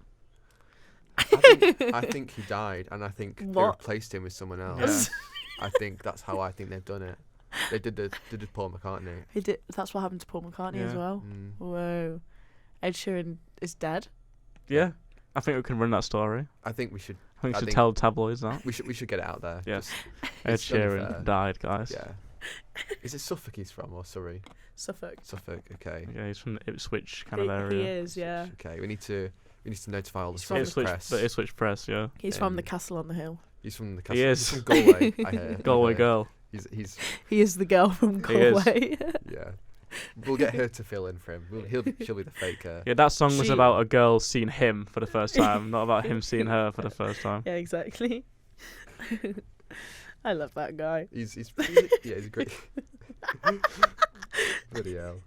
I think he died, and I think they What? replaced him with someone else. Yeah. I think that's how I think they've done it. They did Paul McCartney. He did. That's what happened to Paul McCartney as Yeah. well. Whoa, Ed Sheeran is dead. Yeah. I think we can run that story. I think we should. I think we I should think- tell tabloids that. We should get it out there. Yeah. Just- Ed it's only Sheeran fair. died, guys. Yeah. Is it Suffolk he's from or Surrey? Suffolk. Suffolk. Okay. Yeah, he's from the Ipswich kind of He area. is, yeah. Okay. We need to notify all the He's from Suffolk Ipswich, press. the Ipswich press, yeah. He's from the castle on the hill. He's from the He castle. is. He's from Galway. I hear. Galway Okay. girl. He's He is the girl from He is. Galway. yeah. We'll get her to fill in for him. She'll be the faker. Yeah, that song was She- about a girl seeing him for the first time, not about him seeing her for the first time. Yeah, exactly. I love that guy. He's great. Bloody hell.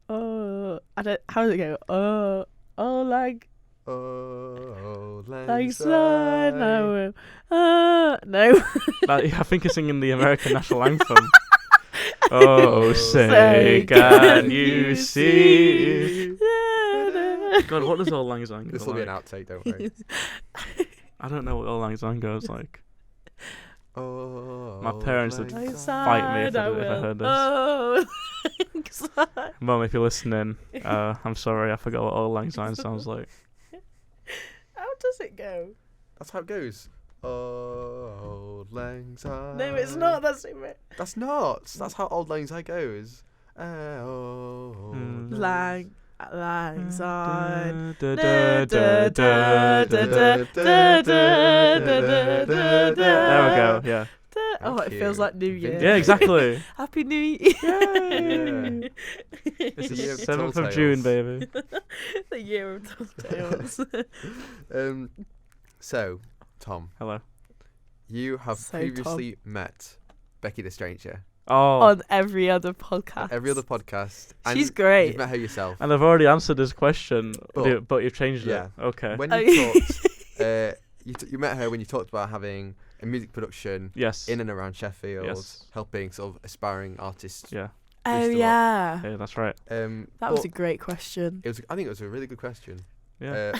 I don't. How does it go? Like sun. No. Like, I think he's singing the American national anthem. Oh, say, can you see? God, what does Auld Lang Syne go This will be like? an outtake, don't worry. I don't know what Auld Lang Syne goes like. Oh, My parents would Lang fight me if I heard this. Oh, Mum, if you're listening, I'm sorry, I forgot what Auld Lang Syne sounds like. how does it go? That's how it goes. Auld Lang Syne. No, it's not. That's it. That's not. That's how Auld Lang Syne goes. Auld Lang Syne. There we go, yeah. Oh, it feels like New Year. Yeah, exactly. Happy New Year. Yeah. It's The the year of 7th of TallTales. June, baby. The year of TallTales. So, Tom, Hello. you have So, previously met Becky the Stranger Oh, On every other podcast. on every other podcast. And She's great. You've met her yourself. and I've already answered this question, But- but you've changed yeah. it. Okay. When Oh, you yeah. talked, you met her when you talked about having a music production Yes. in and around Sheffield, Yes. helping sort of aspiring artists. Yeah. Oh, Used to yeah. Yeah, that's right. That was a great question. I think it was a really good question. Yeah.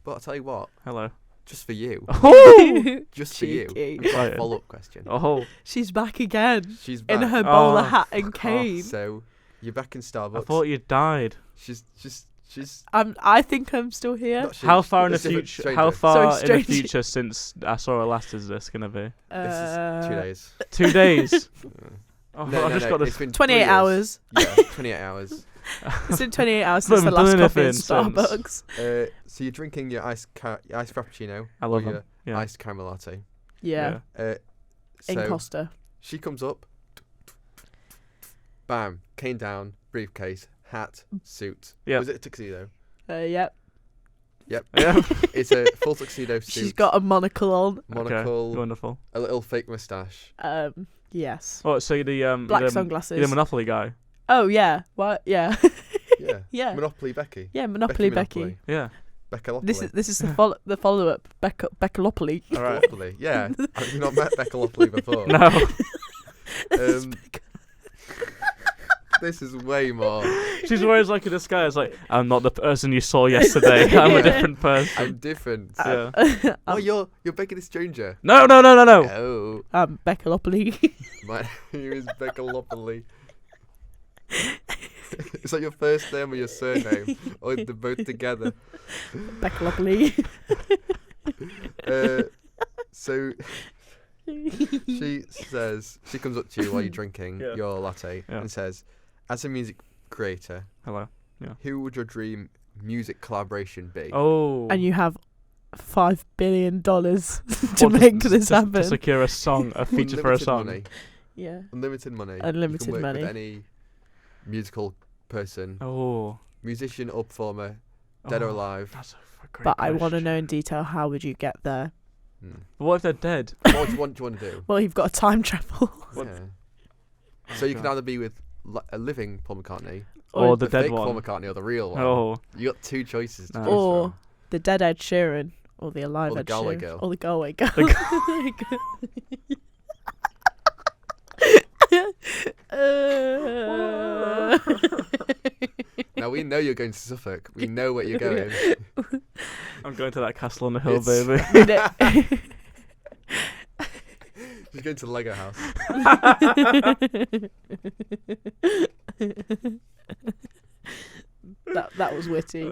But I'll tell you what, Hello. just for you, Oh. just for you, Cheeky. I've got a Excited. follow-up question. Oh. She's back again. She's back. In her bowler Oh, hat and cane. So you're back in Starbucks. I thought you died. She's I think I'm still here. not she, How far in the it's different, future? stranger. How far in the Stranger. future since I saw her last is this gonna be? This is 2 days. 2 days. Oh, No, I've just got it's this. been 28 3 years. hours. Yeah, 28 hours. It's been 28 hours since the Haven't last done coffee in anything since. Starbucks. So you're drinking your iced frappuccino. I love or them. your Yeah. iced caramel latte. Yeah. In So Costa. she comes up. Bam, cane down, briefcase, hat, suit. Yeah. Was it a tuxedo? Yep. Yep. Yeah. It's a full tuxedo suit. She's got a monocle on. monocle, Okay. Wonderful. a little fake moustache. Yes. Oh, so you're the Black you're the sunglasses. Monopoly guy. Oh, yeah. What? Yeah. Yeah. Yeah. Monopoly Becky. Yeah, Monopoly Becky. Monopoly. Yeah. Beckolopoly. This is the follow up Beckolopoly. All right. Beckolopoly. Yeah. I've not met Beckolopoly before. No. This is way more. She's always like in disguise, like, I'm not the person you saw yesterday. I'm a different person. I'm different. Yeah. Oh, you're Becky the Stranger. No. Oh, Beckolopoly. my name is Beckolopoly. Is that your first name or your surname, or they're both together? Beckolopoly. So she comes up to you while you're drinking Yeah. your latte Yeah. and says, "As a music creator, Hello. who would your dream music collaboration be?" Oh. And you have $5 billion to What, make to- this to happen. secure a song, a feature for a Unlimited song. money. Yeah. Unlimited money. Unlimited you can work money. with any musical person, Oh. musician or performer, dead or alive. That's a great But I want to question. know in detail, how would you get there? But what if they're dead? What do you want to do? Well, you've got to time travel. What? Yeah. So you can either be with a living Paul McCartney, Or the dead fake one. Paul McCartney, or the real one. Oh. You got two choices to Nice. choose Or from. the dead Ed Sheeran. Or the Alive Or the Ed Galway Sheeran. girl. Or the Galway girl. Now we know you're going to Suffolk. We know where you're going. I'm going to that castle on the hill, It's- baby. She's going to the Lego house. that was witty.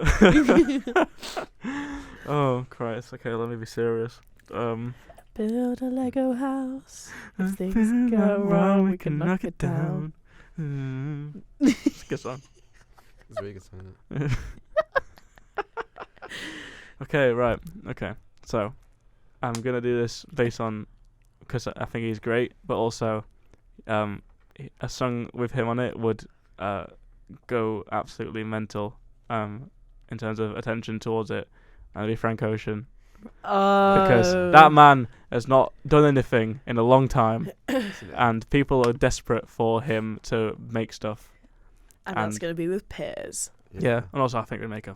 Oh Christ! Okay, let me be serious. Build a Lego house. If things go wrong, we can knock it down. It's a good song. It's a really good song, isn't it? Okay, right. Okay, so I'm gonna do this based on because I think he's great, but also a song with him on it would go absolutely mental in terms of attention towards it, and it'd be Frank Ocean. Because that man has not done anything in a long time, and people are desperate for him to make stuff. And that's going to be with Piers. Yeah, and also I think we make a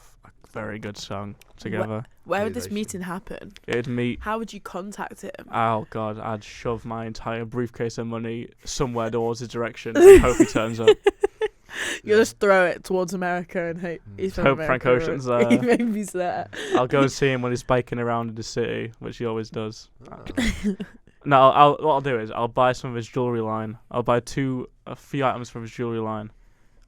very good song together. Where would this meeting happen? It'd meet. How would you contact him? Oh God, I'd shove my entire briefcase of money somewhere towards his direction and hope he turns up. You'll just throw it towards America and hope he's from Hope America. Frank Ocean's there. Maybe he's there. I'll go and see him when he's biking around in the city, which he always does. Oh. No, what I'll do is I'll buy some of his jewelry line. I'll buy a few items from his jewelry line,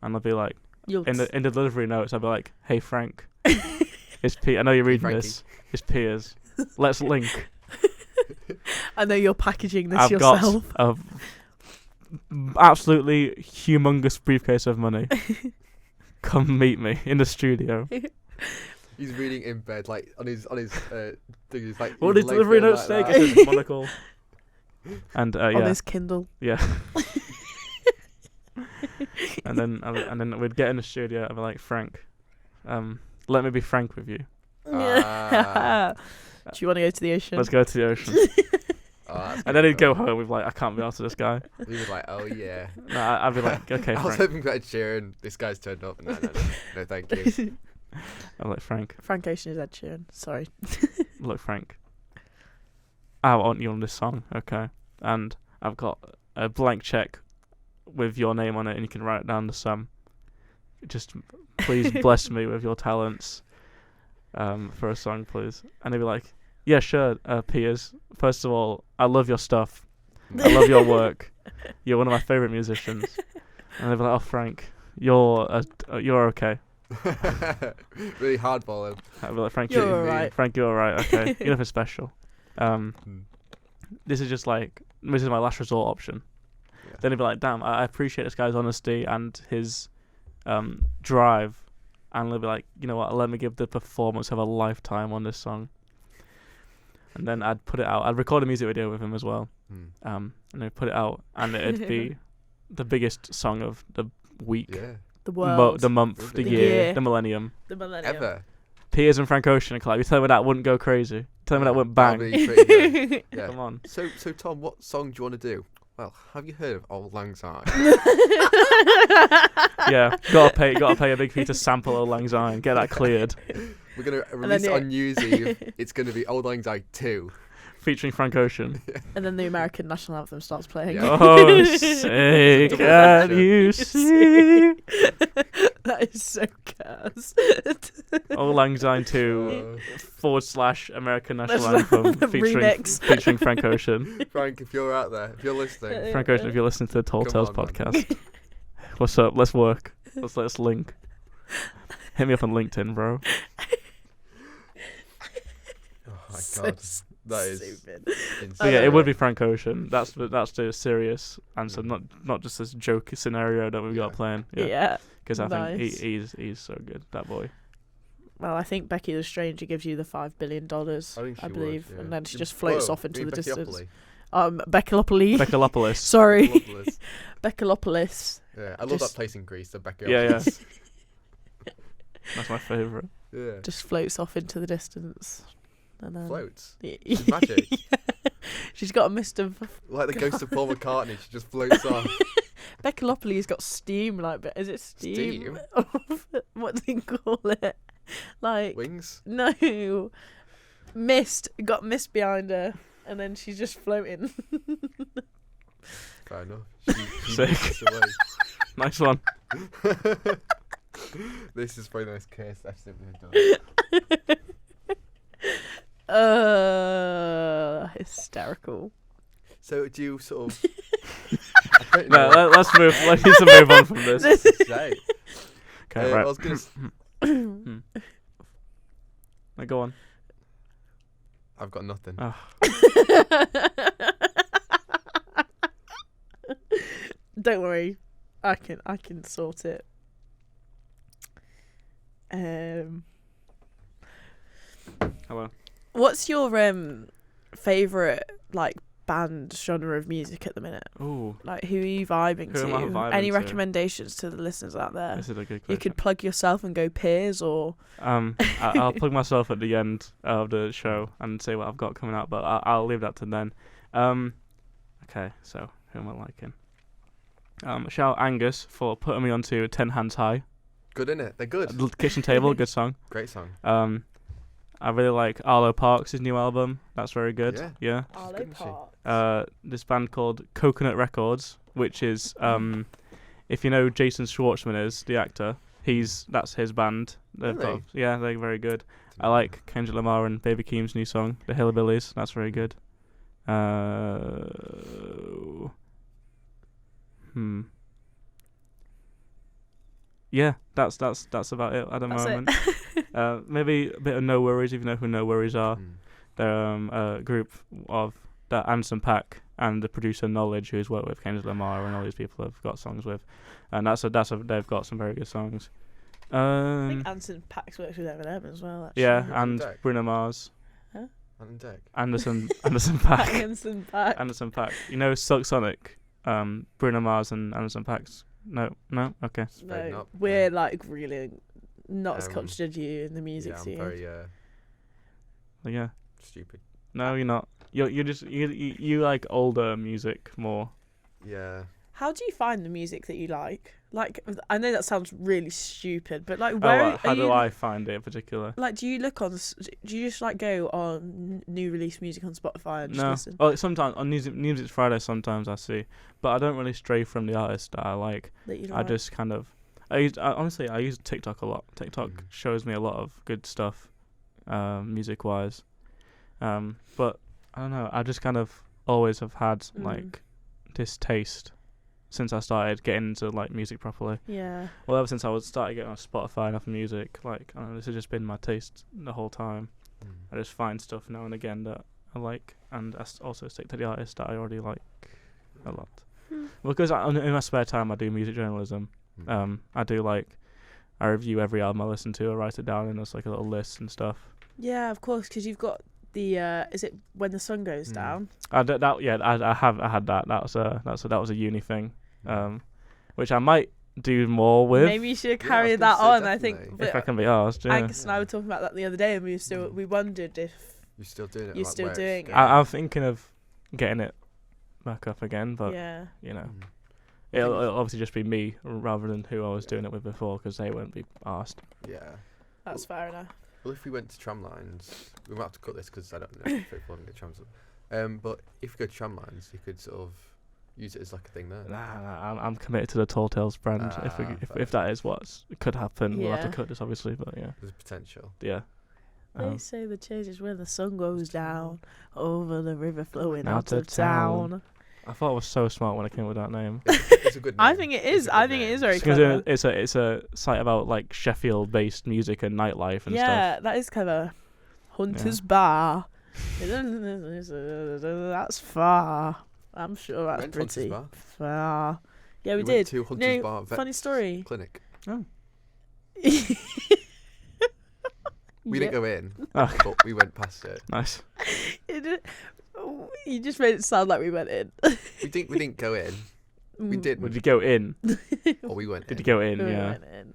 and I'll be like, in the delivery notes, I'll be like, "Hey Frank, it's I know you're reading Frankie. this. It's Piers. Let's link. I know you're packaging this I've yourself. got a absolutely humongous briefcase of money. Come meet me in the studio." He's reading in bed, like on his thing. He's like, What his did legs delivery going notes like say? that. It says monocle. And On yeah, his Kindle. yeah. and then we'd get in the studio. I'd be like, Frank, let me be frank with you. Ah. Do you want to go to the ocean? Let's go to the ocean. And then he'd go home with like, I can't be asked this guy. He was like, oh yeah. No, I'd be like, okay, I was Frank. hoping for Ed Sheeran. This guy's turned up. No, thank you. I'm like, Frank, Frank Ocean is Ed Sheeran. Sorry. look, Frank, I want you on this song, okay? And I've got a blank check with your name on it, and you can write down the sum. Just please bless me with your talents for a song, please. And they'd be like, yeah, sure, Piers. First of all, I love your stuff. I love your work. You're one of my favourite musicians. And they'd be like, oh, Frank, you're okay. Really hardball him. I'd be like, Frank, You're alright. Frank, you're alright, okay. You're nothing special. This is my last resort option. Yeah. Then he'd be like, damn, I appreciate this guy's honesty and his drive. And they'd be like, you know what, let me give the performance of a lifetime on this song. And then I'd put it out. I'd record a music video with him as well. And I'd put it out, and it'd be the biggest song of the week, Yeah. The world. the month, the The year, year. the millennium. The millennium. Ever. Piers and Frank Ocean collab. You tell me that wouldn't go crazy. Tell me that wouldn't bang. That'd be pretty good. Yeah. Come on. So Tom, what song do you want to do? Well, have you heard of Auld Lang Syne? Yeah, gotta pay a big fee to sample Auld Lang Syne. Get that cleared. We're gonna release it on New Year's Eve. It's gonna be Auld Lang Syne 2. Featuring Frank Ocean. And then the American national anthem starts playing. Yeah. Oh, say, can you see? That is so cursed. Auld Lang Syne 2 / American National Anthem Remix. featuring Frank Ocean. Frank, if you're out there, if you're listening, Frank Ocean, if you're listening to the TallTales on, man. Podcast, what's up? Let's work. Let's link. Hit me up on LinkedIn, bro. oh my So god, that is stupid. insane. So yeah, it would be Frank Ocean. That's the serious answer, not just this joke scenario that we've got playing. Yeah. Because I Nice. think he's so good, that boy. Well, I think Becky the Stranger gives you the $5 billion, think I she believe, would, yeah. and then she just floats Whoa, off into you mean the distance. Beckolopoly? Beckolopoly. Beckolopolis. Sorry, Beckolopolis. Beckolopolis. Yeah, I love Just- that place in Greece, the Beckolopolis. Yeah. That's my favourite. Yeah. Just floats off into the distance. And then Floats. Yeah. She's magic. She's got a mist of Like the ghost of Paul McCartney, she just floats off. Beckolopoly's got steam, like, but is it steam? Steam? What do you call it? Like Wings? no, got mist behind her, and then she's just floating. Fair enough. She Sick. away. Nice one. This is probably the most cursed episode we've done. Hysterical. So do you sort of? No, let's move. Let's need to move on from this. Say. Okay, right. I was gonna. Now go on. I've got nothing. Oh. Don't worry, I can sort it. Hello. What's your favorite like band genre of music at the minute? Ooh, Like, who are you vibing Who to? am I vibing Any to? recommendations to the listeners out there? this is a good question. You could plug yourself and go Piers, or I'll plug myself at the end of the show and say what I've got coming out, but I'll leave that to then. Okay, so who am I liking? Shout out Angus for putting me onto 10 Hands High. Good, innit? They're good. Kitchen Table, good song. Great song. I really like Arlo Parks' new album. That's very good. Yeah. Arlo good, isn't she? Parks. This band called Coconut Records, which is if you know Jason Schwartzman is the actor, that's his band. Really? They're very good. I like Kendrick Lamar and Baby Keem's new song, The Hillbillies. That's very good. Yeah, that's about it at the moment. Maybe a bit of No Worries, if you know who No Worries are. They're a group of the Anderson .Paak and the producer Knowledge, who's worked with Kendrick Lamar and all these people have got songs with, and they've got some very good songs. I think Anderson .Paak's works with Eminem as well. Actually. Yeah, Anderson and .Paak. Bruno Mars. On deck. Anderson .Paak. Anderson .Paak. Anderson .Paak. You know Silk Sonic, Bruno Mars and Anderson .Paak's. No, okay. Spreading No, up. we're like really not as cultured as you in the music Yeah, I'm scene. very Yeah. stupid. No, you're not. You're just you like older music more. Yeah. How do you find the music that you like? Like, I know that sounds really stupid, but like, How do I find it in particular? Like, do you look on? Do you just like go on new release music on Spotify and just No. listen? Oh, sometimes on Music's Friday. Sometimes I see, but I don't really stray from the artist that I like. That you I like? just kind of. Honestly, I use TikTok a lot. TikTok shows me a lot of good stuff, music wise. But I don't know. I just kind of always have had like this taste since I started getting into like music properly. Yeah. Well, ever since I started getting on Spotify and Apple Music, like I don't know, this has just been my taste the whole time. I just find stuff now and again that I like, and I also stick to the artists that I already like a lot. Because in my spare time, I do music journalism. I do I review every album I listen to. I write it down and it's like a little list and stuff. Yeah, of course, because you've got the is it When the Sun Goes Down? I had that. That was a uni thing, which I might do more with. Maybe you should Yeah, carry I was that gonna on. say I think definitely. If I can be asked, yeah. Angus and I were talking about that the other day, and we wondered if You're still doing it. You're like, still where it's doing it. going. I'm thinking of getting it back up again, but yeah. you know, Mm. it'll obviously just be me rather than who I was doing it with before, because they won't be asked. Yeah. That's fair enough. Well, if we went to tramlines, we might have to cut this because I don't know if people want to get trams up. But if we go to tramlines, you could sort of use it as like a thing there. Nah, I'm committed to the TallTales brand. If that is what could happen, we'll have to Yeah. cut this obviously, but yeah, There's potential. yeah. They say the change is when the sun goes down over the river flowing Out out of of town. I thought I was so smart when I came up with that name. It's a good name. I think it is. I think it is very Because clever. it's a site about like Sheffield-based music and nightlife and stuff. Yeah, that is clever. Hunter's Bar. That's far. I'm sure that's Went to Hunter's pretty Bar. far. Yeah, we went did. to Hunter's Bar vet Funny story. clinic. Oh. We didn't go in, Oh. but we went past it. Nice. You just made it sound like we went in. We didn't go in. We did. Did you go in? Or we went Did in. you go in? We Yeah. went in.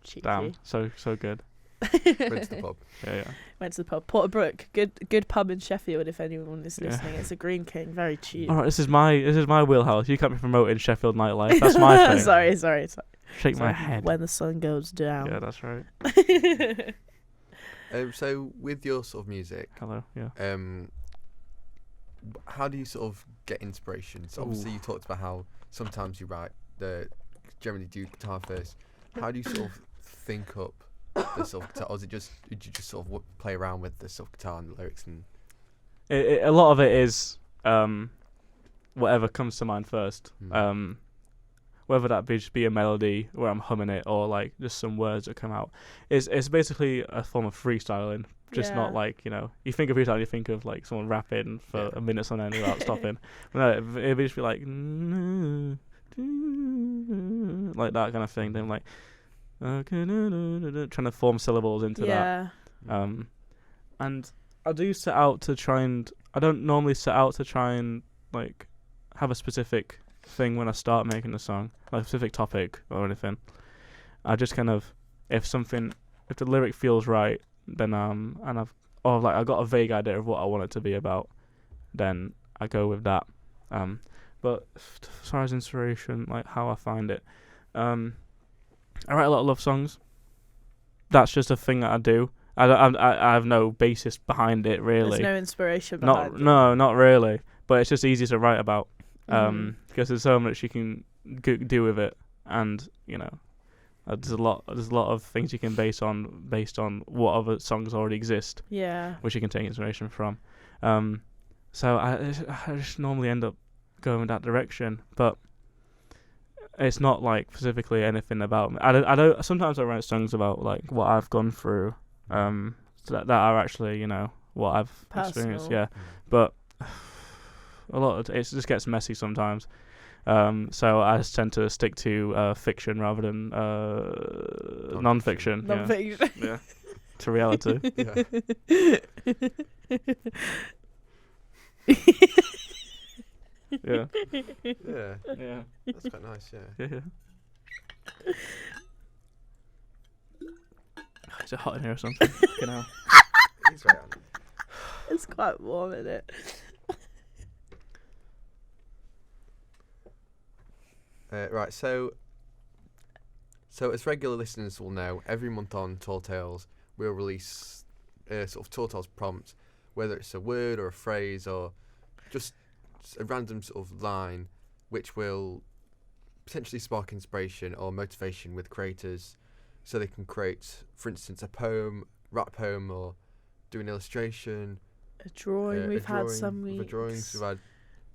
Cheeky. Damn. So good. Went to the pub. Yeah. Went to the pub. Porterbrook, good pub in Sheffield. If anyone is Yeah. listening, it's a Green King, very cheap. All right. This is my wheelhouse. You can't be promoting Sheffield nightlife. That's my thing. sorry. Shake my head. When the sun goes down. Yeah, that's right. So with your sort of music, Hello. Yeah. How do you sort of get inspiration? So obviously you talked about how sometimes you generally do guitar first. How do you sort of think up the sort of guitar, or did you just sort of play around with the sort of guitar and the lyrics? And A lot of it is whatever comes to mind first. Whether that be a melody where I'm humming it or like just some words that come out. It's basically a form of freestyling. Just not like, you think of freestyle, you think of like someone rapping for a minute on end without stopping. But no, it'd just be like that kind of thing. Then like trying to form syllables into that. And I do set out to try and I don't normally set out to try and like have a specific thing when I start making a song, like a specific topic or anything. I just kind of if the lyric feels right, then I've got a vague idea of what I want it to be about, then I go with that. But as far as inspiration, like how I find it, I write a lot of love songs. That's just a thing that I do. I have no basis behind it really. There's no inspiration behind it. No, not really. But it's just easy to write about because there's so much you can do with it, and there's a lot of things you can based on what other songs already exist. Yeah. Which you can take inspiration from. So I just normally end up going that direction, but it's not like specifically anything about me. I don't. Sometimes I write songs about like what I've gone through. That are actually what I've experienced. Yeah, but a lot of it just gets messy sometimes. So I just tend to stick to fiction rather than non-fiction. Non-fiction. Yeah. To reality. Yeah. Yeah. That's quite nice. Yeah. Is it hot in here or something? He's right on. It's quite warm, isn't it? Right, so as regular listeners will know, every month on TallTales we'll release sort of TallTales prompt, whether it's a word or a phrase or just a random sort of line, which will potentially spark inspiration or motivation with creators, so they can create, for instance, a poem, rap poem, or do an illustration, a drawing. We've had some weeks. Drawings. We've had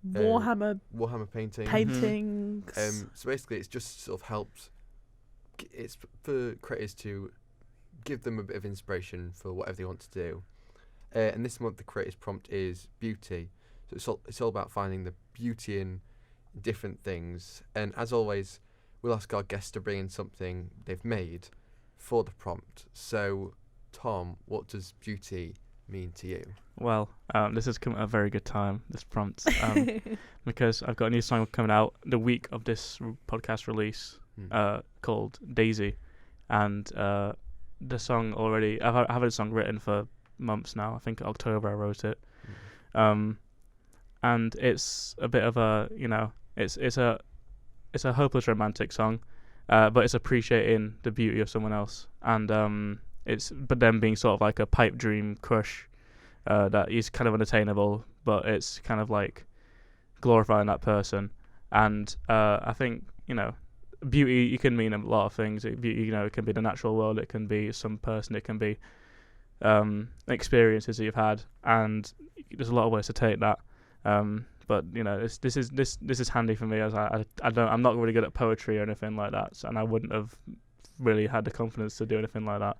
Warhammer paintings. So basically, it's just sort of helped. It's for creators to give them a bit of inspiration for whatever they want to do. And this month, the creators prompt is beauty. So it's all about finding the beauty in different things. And as always, we'll ask our guests to bring in something they've made for the prompt. So, Tom, what does beauty mean to you? Well, this has come at a very good time, this prompt, because I've got a new song coming out the week of this podcast release called Daisy. And the song already, I've had a song written for months now. I think October I wrote it. And it's a bit of a, it's a hopeless romantic song, but it's appreciating the beauty of someone else. And but then being sort of like a pipe dream crush that is kind of unattainable, but it's kind of like glorifying that person. And I think, beauty, you can mean a lot of things. It can be the natural world, it can be some person, it can be experiences that you've had, and there's a lot of ways to take that. But this is handy for me, as I'm not really good at poetry or anything like that, and I wouldn't have really had the confidence to do anything like that.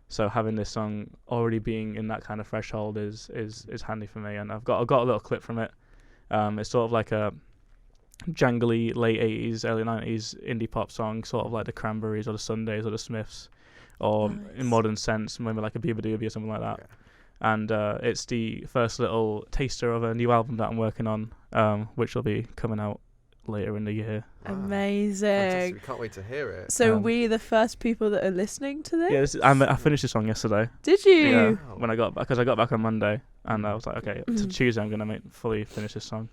So having this song already being in that kind of threshold is handy for me, and I've got a little clip from it. It's sort of like a jangly late 80s, early 90s indie pop song, sort of like the Cranberries or the Sundays or the Smiths, or in modern sense, maybe like a Biba Doobie or something like that. Yeah. And it's the first little taster of a new album that I'm working on, which will be coming out later in the year. Wow. Amazing. Fantastic. We can't wait to hear it. So we the first people that are listening to this? Yeah, I finished the song yesterday. Did you? Yeah, when I got back on Monday, and I was like, okay, to Tuesday I'm going to fully finish this song.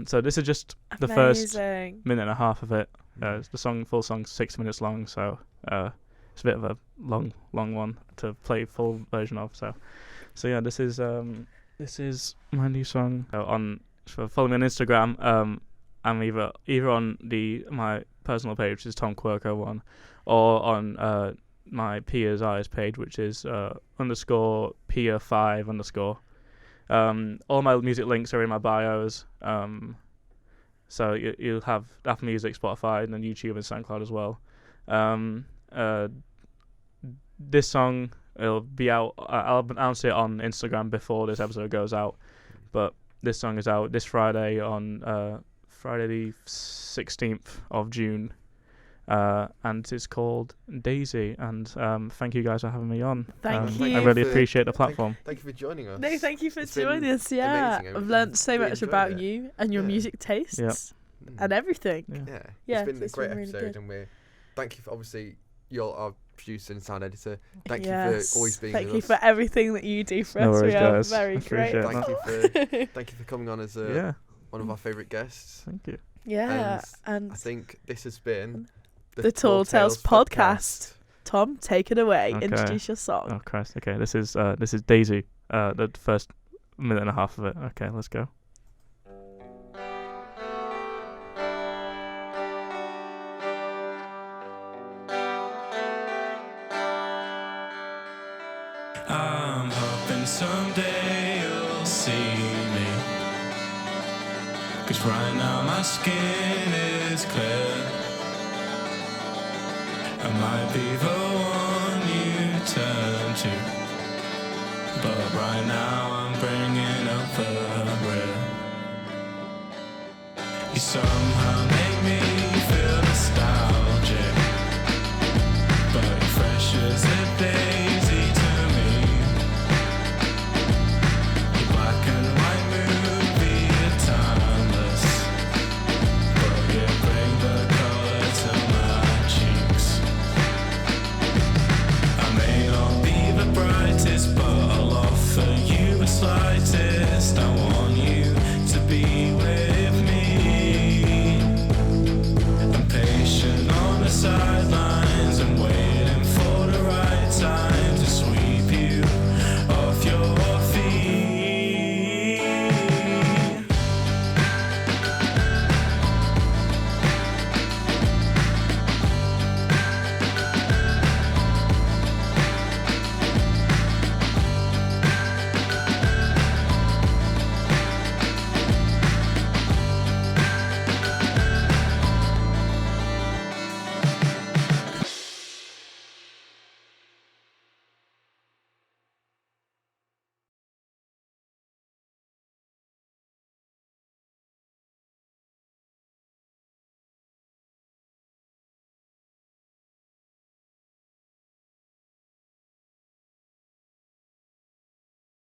So this is just the first minute and a half of it. The full song's 6 minutes long, so it's it's a bit of a long one to play full version of. So yeah, this is my new song. Follow me on Instagram. I'm either on my personal page, which is Tom Quirke 1, or on my Piers Eyes page, which is _ Pier5 _ all my music links are in my bios. So you'll have Apple Music, Spotify, and then YouTube and SoundCloud as well. This song, it'll be out. I'll announce it on Instagram before this episode goes out. But this song is out this Friday on Friday the 16th of June. And it's called Daisy. And thank you guys for having me on. Thank you. I really appreciate the platform. Thank you for joining us. No, thank you for joining us. Yeah, I've learned so much about you and your music tastes and everything. Yeah. It's been a great episode, and thank you for obviously you're our producer and sound editor. Thank you for always being with us. Thank you for everything that you do for us. Worries, we are guys. very grateful. Thank you for coming on as one of our favourite guests. Thank you. Yeah, and I think this has been the TallTales Podcast. Tom, take it away. Okay. Introduce your song. Oh Christ! Okay, this is Daisy. The first minute and a half of it. Okay, let's go. I'm hoping someday you'll see me, 'cause right now my skin is clear. I might be the one you turn to, but right now I'm bringing up the rear. You somehow make me